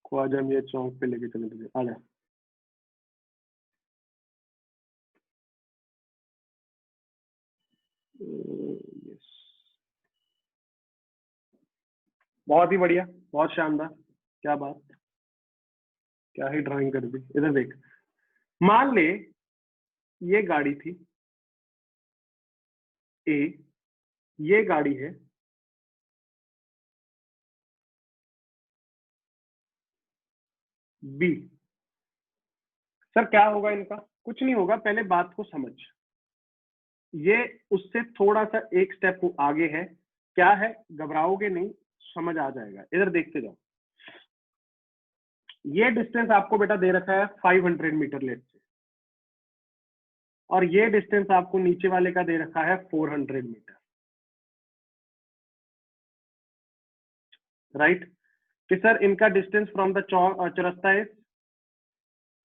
ख्वाजा मियां चौक पे लेके चले तुझे, आजा। यस, बहुत ही बढ़िया, बहुत शानदार, क्या बात, क्या ही ड्राइंग कर दी। इधर देख, मान ले ये गाड़ी थी ए, ये गाड़ी है बी। सर क्या होगा इनका? कुछ नहीं होगा, पहले बात को समझ। ये उससे थोड़ा सा एक स्टेप आगे है, क्या है? घबराओगे नहीं, समझ आ जाएगा, इधर देखते जाओ। ये डिस्टेंस आपको बेटा दे रखा है 500 मीटर लेट से, और ये डिस्टेंस आपको नीचे वाले का दे रखा है 400 मीटर, राइट? कि सर इनका distance from the Chowrasta is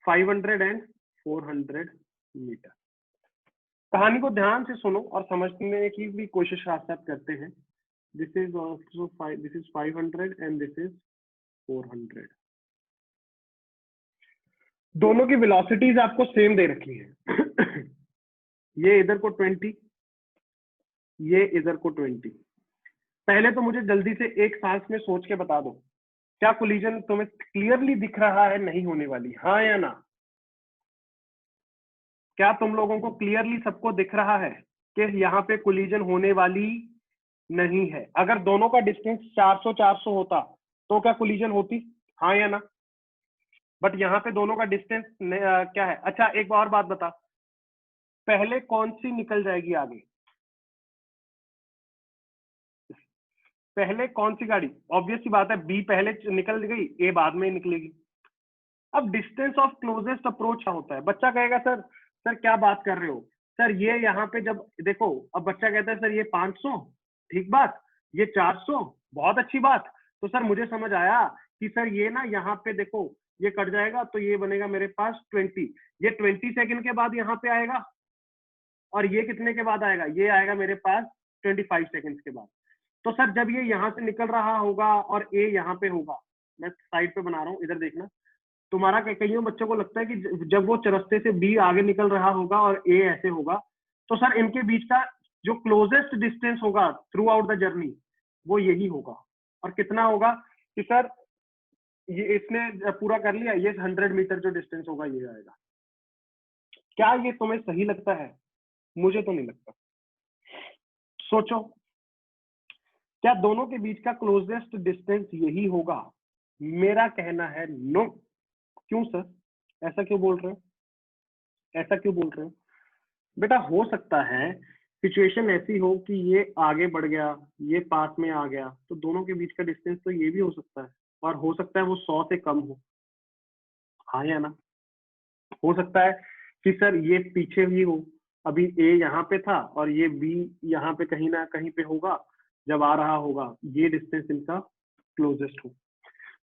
500 and 400 metre. कहानी को ध्यान से सुनो और समझने की भी कोशिश साथ साथ करते हैं। This is also this is 500 and this is 400। दोनों की वेलोसिटीज आपको सेम दे रखी है। ये इधर को 20, ये इधर को 20। पहले तो मुझे जल्दी से एक सांस में सोच के बता दो क्या कोलिजन तुम्हें क्लियरली दिख रहा है नहीं होने वाली, हाँ या ना? क्या तुम लोगों को क्लियरली सबको दिख रहा है कि यहाँ पे कोलिजन होने वाली नहीं है? अगर दोनों का डिस्टेंस 400-400 होता तो क्या कोलिजन होती, हाँ या ना? बट यहाँ पे दोनों का डिस्टेंस क्या है? अच्छा एक और बात बता, पहले कौन सी निकल जाएगी आगे? पहले कौन सी गाड़ी? ऑब्वियस सी बात है, बी पहले निकल गई, ए बाद में निकलेगी। अब डिस्टेंस ऑफ क्लोजेस्ट अप्रोच क्या होता है? बच्चा कहेगा सर सर क्या बात कर रहे हो सर, ये यहाँ पे जब देखो, अब बच्चा कहता है सर ये 500 ठीक बात, ये 400 बहुत अच्छी बात, तो सर मुझे समझ आया कि सर ये ना यहाँ पे देखो ये कट जाएगा तो ये बनेगा मेरे पास 20, ये 20 सेकंड के बाद यहाँ पे आएगा, और ये कितने के बाद आएगा? ये आएगा मेरे पास 25 सेकंड्स के बाद। तो सर जब ये यहाँ से निकल रहा होगा और ए यहाँ पे होगा, मैं साइड पे बना रहा हूँ इधर देखना, तुम्हारा कईयों बच्चों को लगता है कि जब वो चरस्ते से बी आगे निकल रहा होगा और ए ऐसे होगा, तो सर इनके बीच का जो क्लोजेस्ट डिस्टेंस होगा थ्रू आउट द जर्नी वो यही होगा। और कितना होगा कि सर ये इसने पूरा कर लिया, ये 100 मीटर जो डिस्टेंस होगा ये आएगा। क्या ये तुम्हें सही लगता है? मुझे तो नहीं लगता। सोचो, क्या दोनों के बीच का क्लोजेस्ट डिस्टेंस यही होगा? मेरा कहना है नो। क्यों सर, ऐसा क्यों बोल रहे हो? ऐसा क्यों बोल रहे हो? बेटा हो सकता है सिचुएशन ऐसी हो कि ये आगे बढ़ गया, ये पास में आ गया, तो दोनों के बीच का डिस्टेंस तो ये भी हो सकता है, और हो सकता है वो 100 से कम हो, हाँ या ना? हो सकता है कि सर ये पीछे भी हो, अभी ए यहाँ पे था और ये बी यहाँ पे कहीं ना कहीं पे होगा, जब आ रहा होगा ये डिस्टेंस इनका क्लोजेस्ट हो।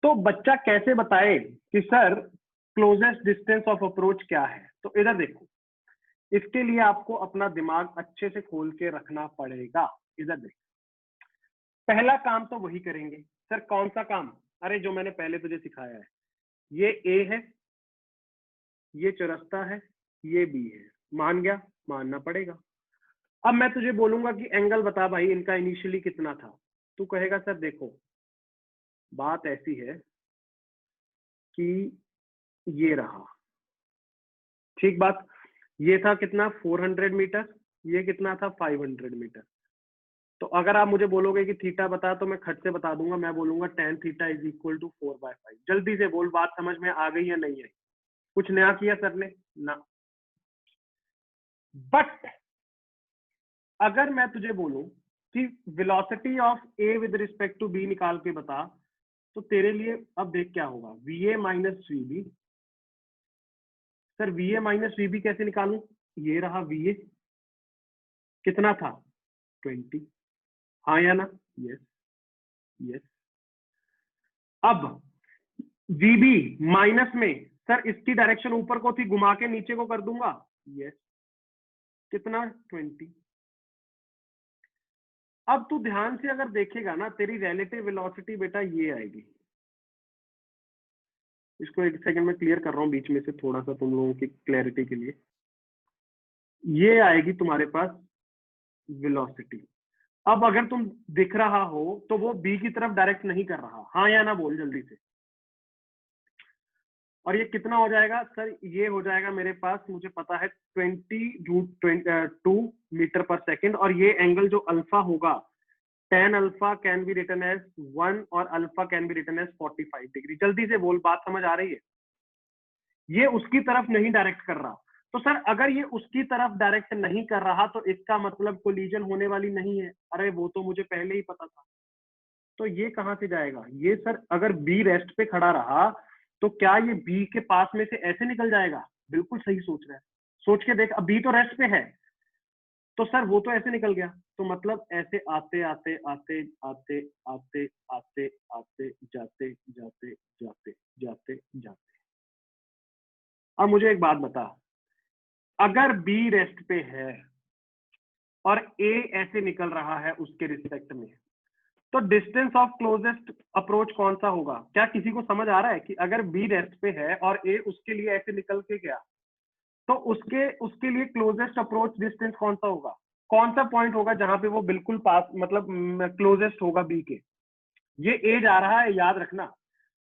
तो बच्चा कैसे बताए कि sir closest distance of approach क्या है? तो इधर देखो, इसके लिए आपको अपना दिमाग अच्छे से खोल के रखना पड़ेगा। इधर देखो, पहला काम तो वही करेंगे। सर कौन सा काम? अरे जो मैंने पहले तुझे सिखाया है, ये ए है, ये चौरस्ता है, ये बी है, मान गया? मानना पड़ेगा। अब मैं तुझे बोलूंगा कि एंगल बता भाई इनका इनिशियली कितना था, तू कहेगा सर देखो बात ऐसी है कि ये रहा, ठीक बात, ये था कितना 400 मीटर, ये कितना था 500 मीटर। तो अगर आप मुझे बोलोगे कि थीटा बता, तो मैं खट से बता दूंगा, मैं बोलूंगा tan theta is equal to 4/5। जल्दी से बोल, बात समझ में आ गई या नहीं आई? कुछ नया किया सर ने ना? बट अगर मैं तुझे बोलूं कि velocity of A with respect to B निकाल के बता, तो तेरे लिए अब देख क्या होगा, वीए माइनस वीबी। सर वीए माइनस वीबी कैसे निकालूं? ये रहा वीए, कितना था 20, हाँ या ना? Yes yes. अब वीबी माइनस में, सर इसकी डायरेक्शन ऊपर को थी, घुमा के नीचे को कर दूंगा, यस, कितना 20। अब तू ध्यान से अगर देखेगा ना, तेरी रिलेटिव वेलोसिटी बेटा ये आएगी। इसको एक सेकंड में क्लियर कर रहा हूँ बीच में से, थोड़ा सा तुम लोगों की क्लैरिटी के लिए। ये आएगी तुम्हारे पास वेलोसिटी। अब अगर तुम दिख रहा हो तो वो बी की तरफ डायरेक्ट नहीं कर रहा, हाँ या ना बोल जल्दी से। और ये कितना हो जाएगा? सर ये हो जाएगा मेरे पास, मुझे पता है 20√2 मीटर पर सेकंड, और ये एंगल जो अल्फा होगा, tan alpha can be written as 1 और alpha can be written as 45 degree. जल्दी से बोल, बात समझ आ रही है? ये उसकी तरफ नहीं डायरेक्ट कर रहा, तो सर अगर ये उसकी तरफ डायरेक्ट नहीं कर रहा तो इसका मतलब कोलिजन होने वाली नहीं है। अरे वो तो मुझे पहले ही पता था। तो ये कहां से जाएगा? ये सर अगर बी रेस्ट पे खड़ा रहा तो क्या ये बी के पास में से ऐसे निकल जाएगा? बिल्कुल सही सोच रहा है, सोच के देख, अब बी तो रेस्ट पे है, तो सर वो तो ऐसे निकल गया, तो मतलब ऐसे आते आते आते आते आते आते आते जाते जाते जाते जाते जाते। अब मुझे एक बात बता, अगर बी रेस्ट पे है और ए ऐसे निकल रहा है उसके रिस्पेक्ट में, तो डिस्टेंस ऑफ क्लोजेस्ट अप्रोच कौन सा होगा? क्या किसी को समझ आ रहा है कि अगर बी रेस्ट पे है और ए उसके लिए ऐसे निकल के गया, तो उसके लिए क्लोजेस्ट अप्रोच डिस्टेंस कौन सा होगा? कौन सा पॉइंट होगा जहां पे वो बिल्कुल पास, मतलब क्लोजेस्ट होगा बी के? ये ए जा रहा है, याद रखना,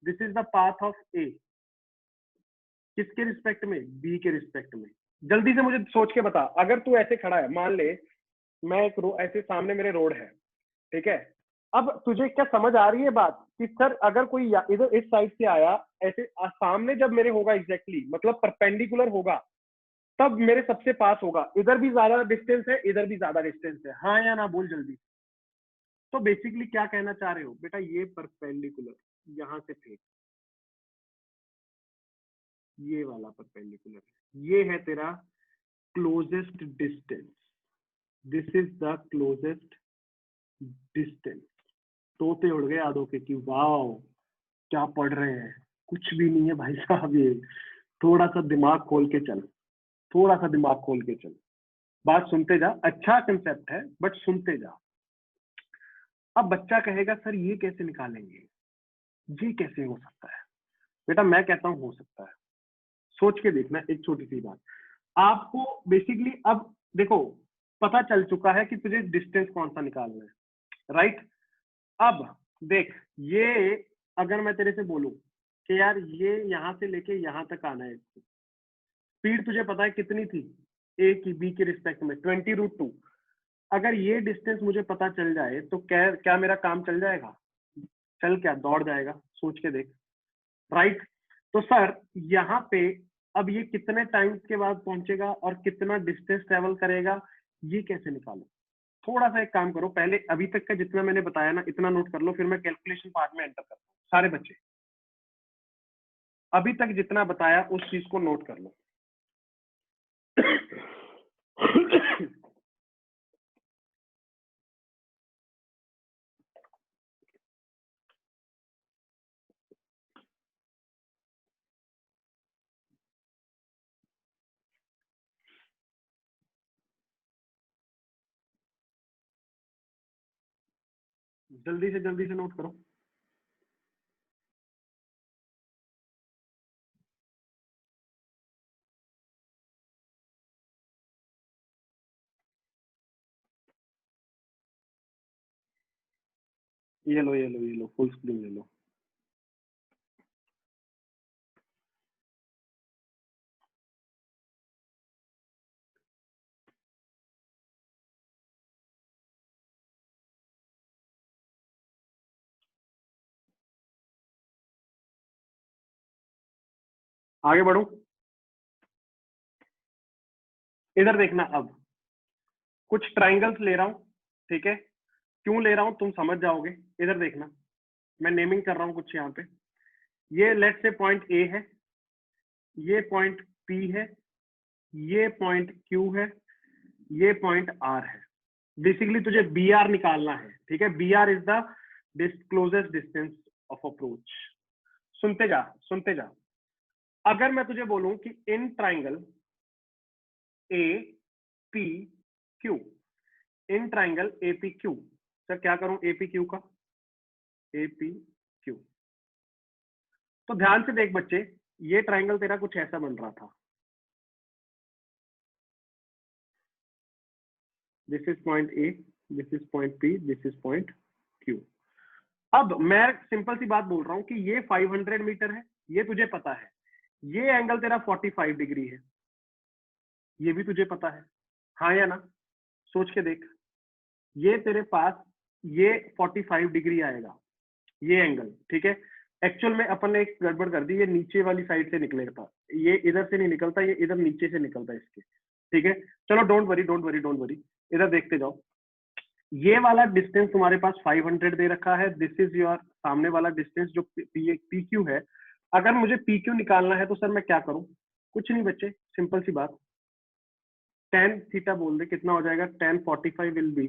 this is the path of A, किसके रिस्पेक्ट में, बी के रिस्पेक्ट में। जल्दी से मुझे सोच के बता, अगर तू ऐसे खड़ा है, मान ले मैं एक ऐसे सामने मेरे रोड है, ठीक है, अब तुझे क्या समझ आ रही है बात कि सर अगर कोई इधर इस साइड से आया ऐसे सामने जब मेरे होगा एग्जैक्टली मतलब परपेंडिकुलर होगा तब मेरे सबसे पास होगा, इधर भी ज्यादा डिस्टेंस है इधर भी ज्यादा डिस्टेंस है, हाँ या ना बोल जल्दी। तो बेसिकली क्या कहना चाह रहे हो बेटा, ये परपेंडिकुलर यहां से फेंक, ये वाला परपेंडिकुलर, ये है तेरा closest distance, this is the closest distance. तोते उड़ गए आधो के कि वाओ क्या पढ़ रहे हैं, कुछ भी नहीं है भाई साहब, ये थोड़ा सा दिमाग खोल के चल, थोड़ा सा दिमाग खोल के चल, बात सुनते जा, अच्छा कंसेप्ट है बट सुनते जा। अब बच्चा कहेगा सर ये कैसे निकालेंगे, ये कैसे हो सकता है, बेटा मैं कहता हूं हो सकता है, सोच के देखना। एक छोटी सी बात आपको बेसिकली अब देखो पता चल चुका है कि तुझे डिस्टेंस कौन सा निकालना है, राइट। अब देख ये अगर मैं तेरे से बोलूं कि यार ये यहां से लेके यहां तक आना है, स्पीड तुझे पता है कितनी थी ए की बी के रिस्पेक्ट में 20√2, अगर ये डिस्टेंस मुझे पता चल जाए तो क्या क्या मेरा काम चल जाएगा, चल क्या दौड़ जाएगा, सोच के देख, राइट। तो सर यहाँ पे अब ये कितने टाइम के बाद पहुंचेगा और कितना डिस्टेंस ट्रेवल करेगा, ये कैसे निकालो। थोड़ा सा एक काम करो, पहले अभी तक का जितना मैंने बताया ना इतना नोट कर लो, फिर मैं कैलकुलेशन पार्ट में एंटर करता हूँ। सारे बच्चे अभी तक जितना बताया उस चीज को नोट कर लो। जल्दी से नोट करो। ये लो ये लो ये लो, फुल स्क्रीन ले लो। आगे बढ़ो, इधर देखना। अब कुछ ट्राइंगल्स ले रहा हूं, ठीक है, क्यों ले रहा हूं तुम समझ जाओगे। इधर देखना, मैं नेमिंग कर रहा हूं कुछ यहाँ पे। ये लेट से पॉइंट ए है, ये पॉइंट पी है, ये पॉइंट क्यू है, ये पॉइंट आर है। बेसिकली तुझे बी आर निकालना है, ठीक है। B R is the closest distance of approach. सुनते जा सुनते जा। अगर मैं तुझे बोलूं कि in triangle A P Q, in triangle A P Q, sir क्या करूं ए पी क्यू का, ए पी क्यू। तो ध्यान से देख बच्चे, ये ट्राइंगल तेरा कुछ ऐसा बन रहा था, this is point A, this is point P, this is point Q. अब मैं सिंपल सी बात बोल रहा हूं कि ये 500 मीटर है, ये तुझे पता है, ये एंगल तेरा 45 डिग्री है, ये भी तुझे पता है, हाँ या ना, सोच के देख। ये तेरे पास ये 45 डिग्री आएगा ये एंगल, ठीक है। एक्चुअल में अपन ने एक गड़बड़ कर दी, ये नीचे वाली साइड से निकलेगा, ये इधर से नहीं निकलता, ये इधर नीचे से निकलता है इसके, ठीक है। चलो don't worry don't worry don't worry, इधर देखते जाओ। ये वाला डिस्टेंस तुम्हारे पास 500 दे रखा है, दिस इज योर सामने वाला डिस्टेंस जो पी क्यू है। अगर मुझे पी क्यू निकालना है तो सर मैं क्या करूं, कुछ नहीं बच्चे, सिंपल सी बात, tan थीटा बोल दे, कितना हो जाएगा, tan 45 will be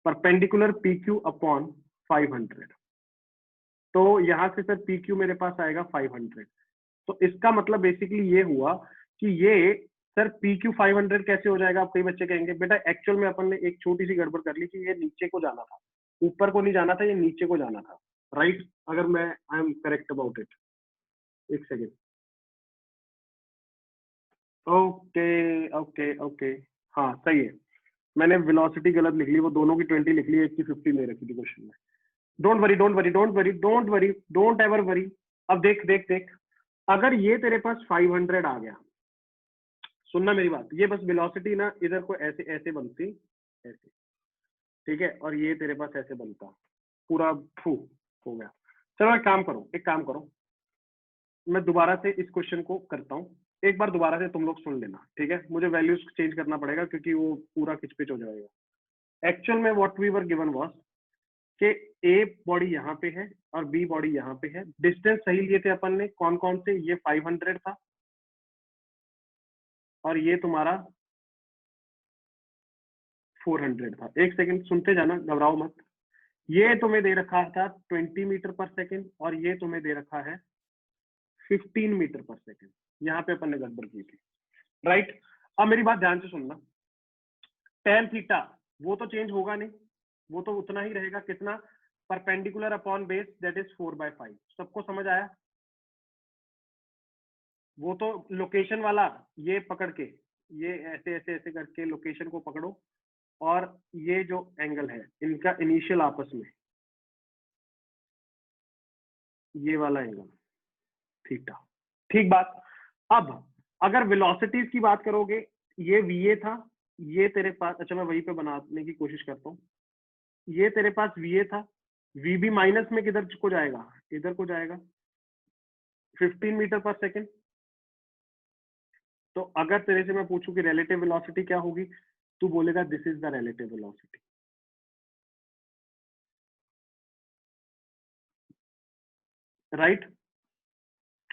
perpendicular P Q upon 500। तो यहां से सर पी क्यू मेरे पास आएगा 500। तो इसका मतलब बेसिकली ये हुआ कि ये सर पी क्यू 500 कैसे हो जाएगा। आप कई बच्चे कहेंगे बेटा एक्चुअल में अपन ने एक छोटी सी गड़बड़ कर ली कि ये नीचे को जाना था, ऊपर को नहीं जाना था, ये नीचे को जाना था, राइट। अगर मैं I am correct about it, एक सेकेंड, ओके ओके ओके, हाँ सही है। मैंने वेलोसिटी गलत लिख ली, वो दोनों की 20 लिख ली, एक की 50 ले रखी थी क्वेश्चन में। Don't worry don't worry don't worry don't worry don't ever worry. अब देख देख देख, अगर ये तेरे पास 500 आ गया, सुनना मेरी बात, ये बस वेलोसिटी ना इधर को ऐसे ऐसे बनती, ऐसे, ठीक है, और ये तेरे पास ऐसे बनता, पूरा फू हो गया। चलो एक काम करो, मैं दोबारा से इस क्वेश्चन को करता हूँ, एक बार दोबारा से तुम लोग सुन लेना, ठीक है। मुझे वैल्यूज चेंज करना पड़ेगा क्योंकि वो पूरा किचपिच हो जाएगा। एक्चुअल में what we were given was कि ए बॉडी यहाँ पे है और बी बॉडी यहाँ पे है। डिस्टेंस सही लिए थे अपन ने, कौन कौन से, ये 500 था और ये तुम्हारा 400 था। एक सेकंड सुनते जाना, घबराओ मत। ये तुम्हें दे रखा था 20 मीटर पर सेकंड और ये तुम्हें दे रखा है 15 मीटर पर सेकंड। यहाँ पे अपन ने गड़बड़ की थी, राइट। अब मेरी बात ध्यान से सुनना, tan थीटा वो तो चेंज होगा नहीं, वो तो उतना ही रहेगा, कितना, perpendicular upon base that is 4/5। सबको समझ आया? वो तो लोकेशन वाला, ये पकड़ के, ये ऐसे ऐसे ऐसे करके लोकेशन को पकड़ो और ये जो एंगल है इनका इनिशियल आपस में, ये वाला एंगल थीटा, ठीक बात। अब अगर वेलोसिटीज की बात करोगे, ये वीए था, ये तेरे पास, अच्छा मैं वहीं पे बनाने की कोशिश करता हूँ, ये तेरे पास वीए था, वीबी माइनस में किधर को जाएगा, इधर को जाएगा 15 मीटर पर सेकेंड। तो अगर तेरे से मैं पूछूं कि रिलेटिव वेलोसिटी क्या होगी, तू बोलेगा this is the relative velocity, right.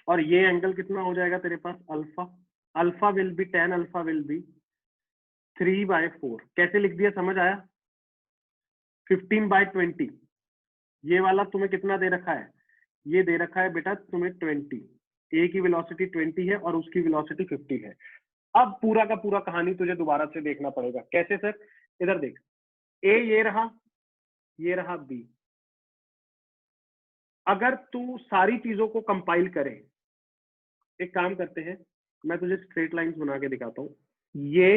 और ये एंगल कितना हो जाएगा तेरे पास, alpha. Alpha will be, tan alpha will be 3/4। कैसे लिख दिया, समझ आया? 15/20। ये वाला तुम्हें कितना दे रखा है, ये दे रखा है बेटा तुम्हें 20। ए की वेलोसिटी 20 है और उसकी वेलोसिटी 50 है। अब पूरा का पूरा कहानी तुझे दोबारा से देखना पड़ेगा। कैसे सर? इधर देख, ए ये रहा बी। अगर तू सारी चीजों को कंपाइल करे, एक काम करते हैं, मैं तुझे स्ट्रेट लाइंस बना के दिखाता हूं। ये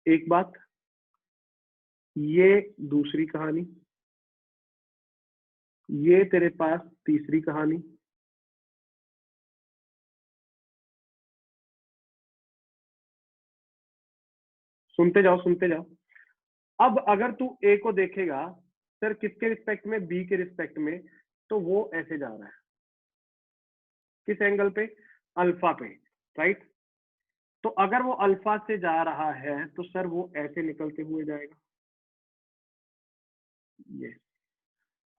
एक बात, ये दूसरी कहानी, ये तेरे पास तीसरी कहानी, सुनते जाओ सुनते जाओ। अब अगर तू ए को देखेगा सर किसके रिस्पेक्ट में, बी के रिस्पेक्ट में, तो वो ऐसे जा रहा है, किस एंगल पे, अल्फा पे, राइट। तो अगर वो अल्फा से जा रहा है तो सर वो ऐसे निकलते हुए जाएगा, ये।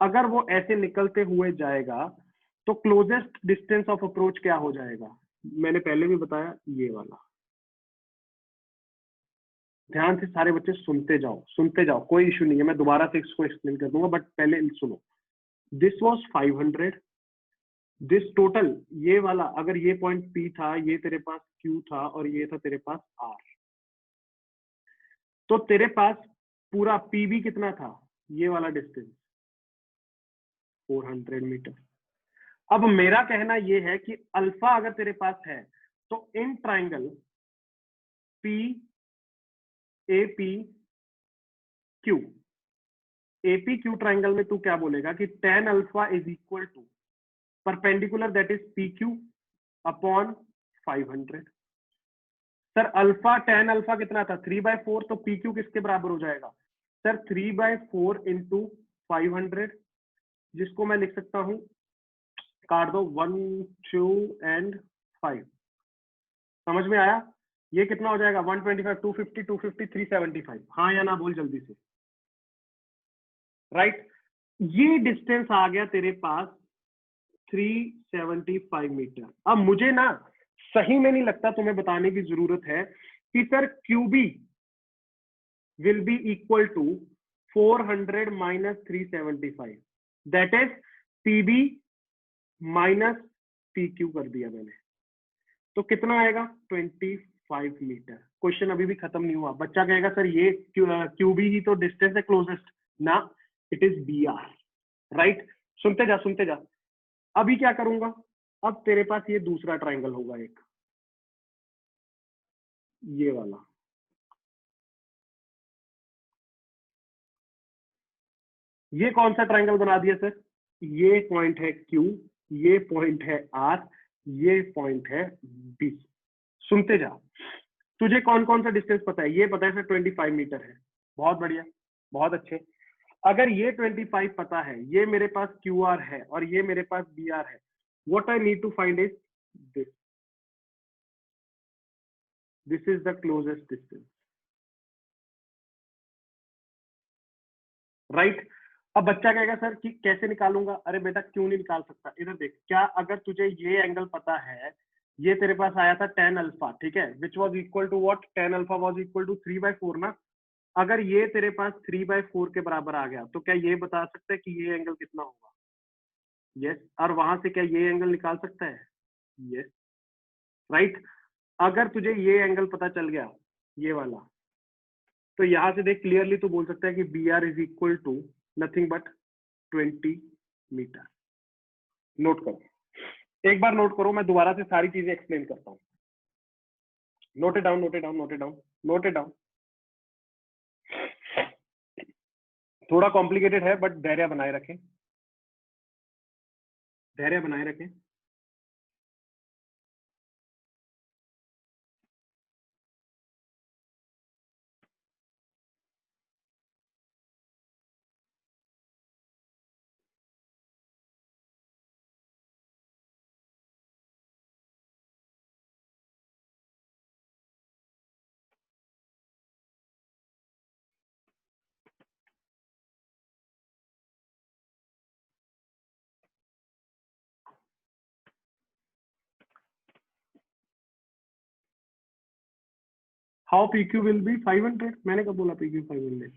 अगर वो ऐसे निकलते हुए जाएगा तो क्लोजेस्ट डिस्टेंस ऑफ अप्रोच क्या हो जाएगा, मैंने पहले भी बताया, ये वाला। ध्यान से सारे बच्चे सुनते जाओ, कोई इशू नहीं है, मैं दोबारा से इसको एक्सप्लेन कर दूंगा, बट पहले सुनो। दिस वॉज 500, दिस टोटल, ये वाला, अगर ये पॉइंट पी था, ये तेरे पास क्यू था और ये था तेरे पास आर, तो तेरे पास पूरा पीबी कितना था, ये वाला डिस्टेंस 400 मीटर। अब मेरा कहना ये है कि अल्फा अगर तेरे पास है तो in triangle P A P Q, AP Q triangle में तू क्या बोलेगा कि tan alpha is equal to perpendicular that is P Q upon 500। Sir alpha, tan alpha कितना था, 3/4, तो पी क्यू किसके बराबर हो जाएगा सर, 3/4 इंटू 500, जिसको मैं लिख सकता हूं, काट दो 1 2 एंड 5। समझ में आया? ये कितना हो जाएगा, 125, 250, 250, 375। हाँ या ना बोल जल्दी से, राइट। ये डिस्टेंस आ गया तेरे पास 375 मीटर। अब मुझे ना सही में नहीं लगता तुम्हें बताने की जरूरत है कि sir QB will be equal to 400 minus 375, that is PB minus P Q कर दिया मैंने, तो कितना आएगा 25 मीटर। क्वेश्चन अभी भी खत्म नहीं हुआ। बच्चा कहेगा सर ये क्यूबी ही तो डिस्टेंस है क्लोजेस्ट ना, it is B R, right. सुनते जा। अभी क्या करूंगा, अब तेरे पास ये दूसरा ट्राइंगल होगा, एक ये वाला, ये कौन सा ट्राइंगल बना दिया सर? ये पॉइंट है Q, ये पॉइंट है R, ये पॉइंट है B। सुनते जा। तुझे कौन कौन सा डिस्टेंस पता है? ये पता है सर 25 मीटर है। बहुत बढ़िया, बहुत अच्छे। अगर ये 25 पता है, ये मेरे पास QR है और ये मेरे पास BR है, what I need to find is this. This is the closest distance. Right? अब बच्चा कहेगा सर कि कैसे निकालूंगा? अरे बेटा क्यों नहीं निकाल सकता? इधर देख, क्या अगर तुझे ये एंगल पता है, ये तेरे पास आया था tan अल्फा, ठीक है, which was equal to what? tan alpha was equal to 3/4 ना। अगर ये तेरे पास 3/4 के बराबर आ गया, तो क्या ये बता सकता है कि ये एंगल कितना होगा? यस। और वहां से क्या ये एंगल निकाल सकता है? यस। राइट? अगर तुझे ये एंगल पता चल गया, ये वाला, तो यहां से देख क्लियरली तू बोल सकता है कि BR is equal to nothing but 20 metre. Note करो, एक बार नोट करो, मैं दोबारा से सारी चीजें एक्सप्लेन करता हूँ। Note it down, note it down, note it down, note it down. थोड़ा कॉम्प्लिकेटेड है बट धैर्य बनाए रखें, धैर्य बनाए रखें। How PQ will be 500? मैंने कब बोला PQ 500?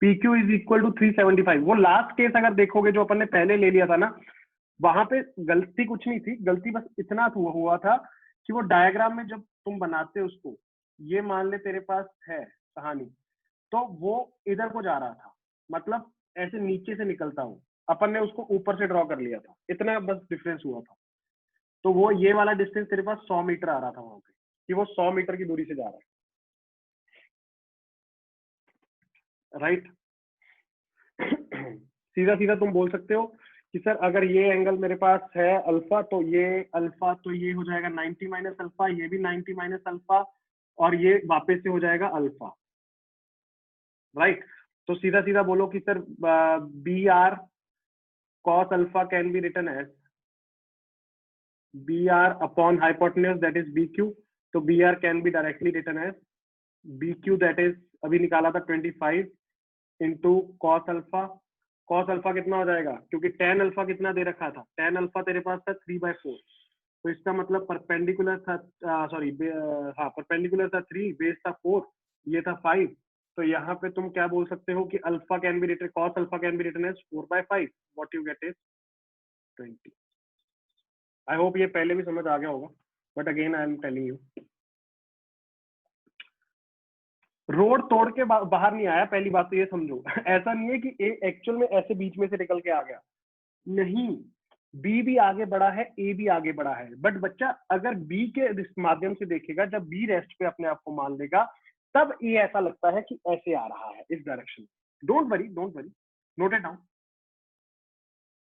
PQ is equal to 375। वो लास्ट केस अगर देखोगे जो अपन ने पहले ले लिया था ना, वहां पे गलती कुछ नहीं थी, गलती बस इतना हुआ था कि वो डायग्राम में जब तुम बनाते उसको, ये मान ले तेरे पास है कहानी, तो वो इधर को जा रहा था, मतलब ऐसे नीचे से निकलता हूँ, अपन ने उसको ऊपर से ड्रॉ कर लिया था, इतना बस डिफरेंस हुआ था। तो वो ये वाला डिस्टेंस तेरे पास 100 मीटर आ रहा था वहां पे, कि वो 100 मीटर की दूरी से जा रहा है। राइट? सीधा सीधा तुम बोल सकते हो कि सर अगर ये एंगल मेरे पास है अल्फा, तो ये हो जाएगा 90 माइनस अल्फा, ये भी 90 माइनस अल्फा, और ये वापस से हो जाएगा अल्फा। राइट? तो सीधा सीधा बोलो कि sir BR cos alpha can be written as BR upon hypotenuse that is BQ। तो BR can be directly written as BQ that is, अभी निकाला था 25 into cos alpha. Cos alpha कितना हो जाएगा? क्योंकि tan अल्फा कितना दे रखा था? tan अल्फा तेरे पास था 3/4, तो इसका मतलब परपेंडिकुलर था, सॉरी हाँ परपेंडिकुलर था 3, बेस था 4, ये था 5। तो यहाँ पे तुम क्या बोल सकते हो कि alpha can be written, cos alpha can be written as 4/5। What you get is 20। I hope ये पहले भी समझ आ गया होगा, but again I am telling you. Road तोड़ के बाहर नहीं आया, पहली बात तो ये समझो। ऐसा नहीं है कि एक्चुअल में ऐसे बीच में से निकल के आ गया, नहीं, बी भी आगे बढ़ा है, ए भी आगे बढ़ा है, बट बच्चा अगर बी के माध्यम से देखेगा, जब बी रेस्ट पे अपने आप को मान लेगा, तब ए ऐसा लगता है कि ऐसे आ रहा है इस डायरेक्शन में। Don't worry, don't worry, note it down.